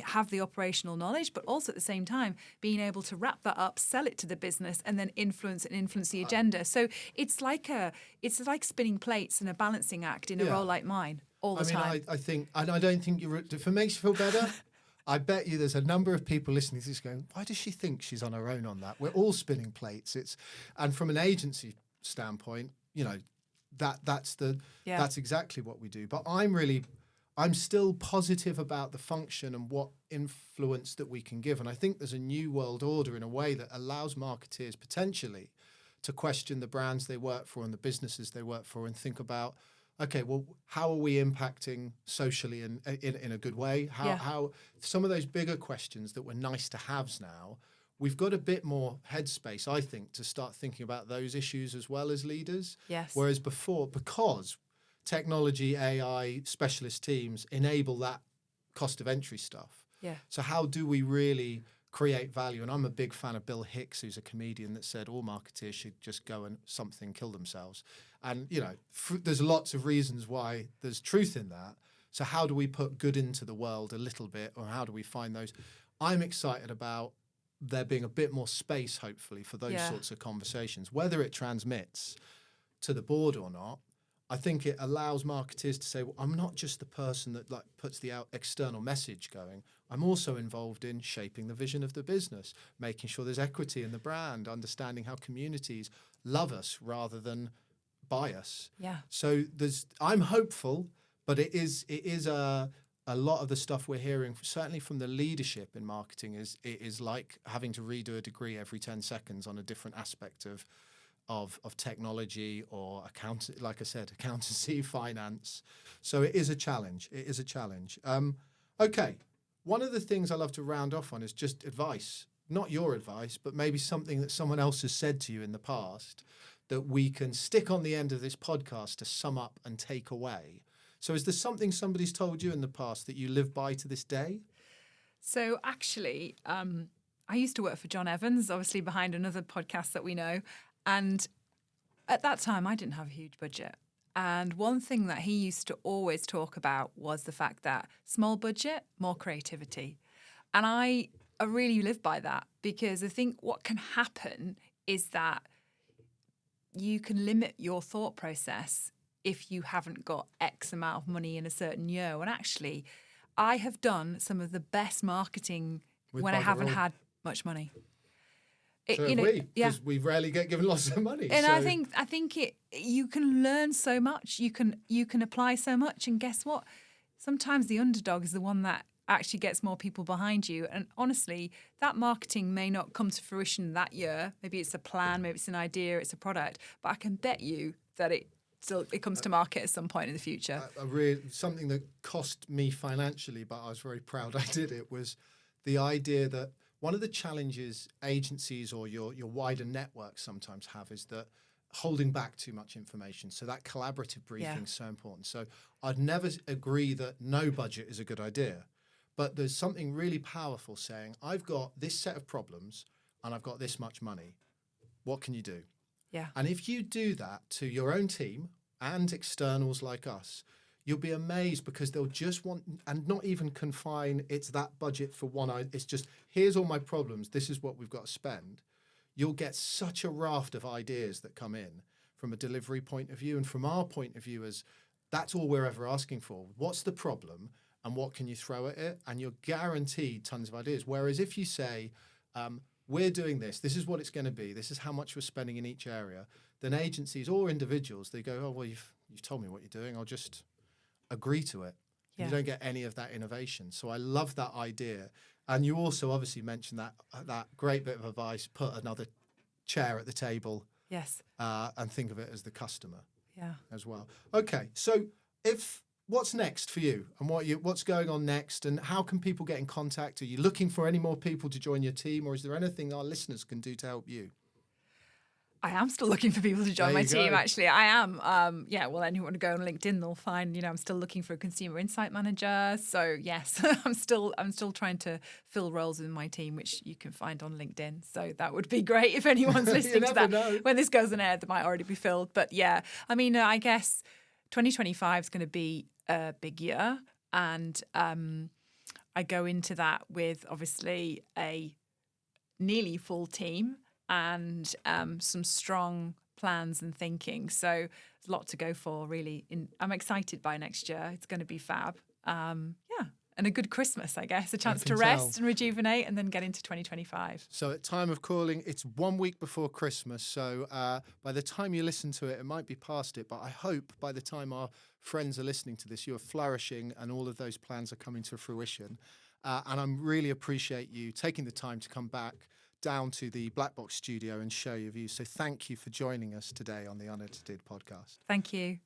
Speaker 1: have the operational knowledge, but also at the same time being able to wrap that up, sell it to the business, and then influence the agenda. So it's like spinning plates and a balancing act in a role like mine all the time.
Speaker 2: I think, and I don't think if it makes you feel better, I bet you there's a number of people listening to this going, why does she think she's on her own on that? We're all spinning plates. And from an agency standpoint, that's exactly what we do. But I'm still positive about the function and what influence that we can give. And I think there's a new world order in a way that allows marketeers potentially to question the brands they work for and the businesses they work for and think about, okay, well, how are we impacting socially in a good way? How some of those bigger questions that were nice to haves now, we've got a bit more headspace, I think, to start thinking about those issues as well as leaders.
Speaker 1: Yes.
Speaker 2: Whereas before, because technology, AI, specialist teams enable that cost of entry stuff.
Speaker 1: Yeah.
Speaker 2: So how do we really create value? And I'm a big fan of Bill Hicks, who's a comedian, that said all marketeers should just go and kill themselves. And, there's lots of reasons why there's truth in that. So how do we put good into the world a little bit, or how do we find those? I'm excited about there being a bit more space, hopefully, for those sorts of conversations. Whether it transmits to the board or not, I think it allows marketers to say, well, I'm not just the person that puts the external message going. I'm also involved in shaping the vision of the business, making sure there's equity in the brand, understanding how communities love us rather than buy us.
Speaker 1: Yeah.
Speaker 2: So I'm hopeful, but it is a lot of the stuff we're hearing, certainly from the leadership in marketing, is like having to redo a degree every 10 seconds on a different aspect of technology or accountancy, finance. So it is a challenge. Okay. One of the things I love to round off on is just advice, not your advice, but maybe something that someone else has said to you in the past that we can stick on the end of this podcast to sum up and take away. So is there something somebody's told you in the past that you live by to this day?
Speaker 1: So actually, I used to work for John Evans, obviously behind another podcast that we know. And at that time, I didn't have a huge budget. And one thing that he used to always talk about was the fact that small budget, more creativity. And I really live by that, because I think what can happen is that you can limit your thought process if you haven't got X amount of money in a certain year. And actually, I have done some of the best marketing when I haven't had much money.
Speaker 2: Because we rarely get given lots of money.
Speaker 1: And I think you can learn so much, you can apply so much, and guess what? Sometimes the underdog is the one that actually gets more people behind you. And honestly, that marketing may not come to fruition that year. Maybe it's a plan, maybe it's an idea, it's a product, but I can bet you that it comes to market at some point in the future.
Speaker 2: Something that cost me financially, but I was very proud I did it, was the idea that one of the challenges agencies or your wider networks sometimes have is that holding back too much information. So that collaborative briefing is so important. So I'd never agree that no budget is a good idea, but there's something really powerful saying, I've got this set of problems and I've got this much money. What can you do?
Speaker 1: Yeah.
Speaker 2: And if you do that to your own team and externals like us, you'll be amazed, because they'll just want, and not even confine it's that budget for one. It's just, here's all my problems. This is what we've got to spend. You'll get such a raft of ideas that come in from a delivery point of view. And from our point of view, as that's all we're ever asking for. What's the problem and what can you throw at it? And you're guaranteed tons of ideas. Whereas if you say, we're doing this, this is what it's going to be, this is how much we're spending in each area, then agencies or individuals, they go, oh, well, you've told me what you're doing, I'll just agree to it. Yeah. You don't get any of that innovation. So I love that idea. And you also obviously mentioned that great bit of advice, put another chair at the table.
Speaker 1: Yes.
Speaker 2: And think of it as the customer.
Speaker 1: Yeah.
Speaker 2: As well. Okay, so what's next for you, and what's going on next, and how can people get in contact? Are you looking for any more people to join your team, or is there anything our listeners can do to help you?
Speaker 1: I am still looking for people to join my team, actually. I am. Well, anyone to go on LinkedIn, they'll find, I'm still looking for a consumer insight manager. So yes, I'm still trying to fill roles in my team, which you can find on LinkedIn. So that would be great if anyone's listening to that. Know. When this goes on air, they might already be filled. But yeah, I mean, I guess 2025 is going to be a big year. And I go into that with obviously a nearly full team and some strong plans and thinking. So there's a lot to go for, really. I'm excited by next year. It's going to be fab. And a good Christmas, I guess. A chance to rest and rejuvenate and then get into 2025.
Speaker 2: So at time of calling, it's 1 week before Christmas. So by the time you listen to it, it might be past it. But I hope by the time our friends are listening to this, you're flourishing and all of those plans are coming to fruition. And I really appreciate you taking the time to come back down to the Black Box studio and share your views. So thank you for joining us today on the UnEDited podcast.
Speaker 1: Thank you.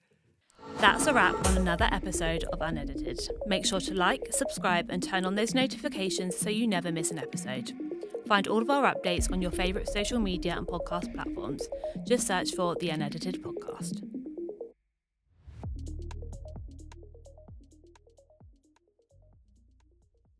Speaker 3: That's a wrap on another episode of UnEDited. Make sure to like, subscribe and turn on those notifications so you never miss an episode. Find all of our updates on your favourite social media and podcast platforms. Just search for the UnEDited podcast.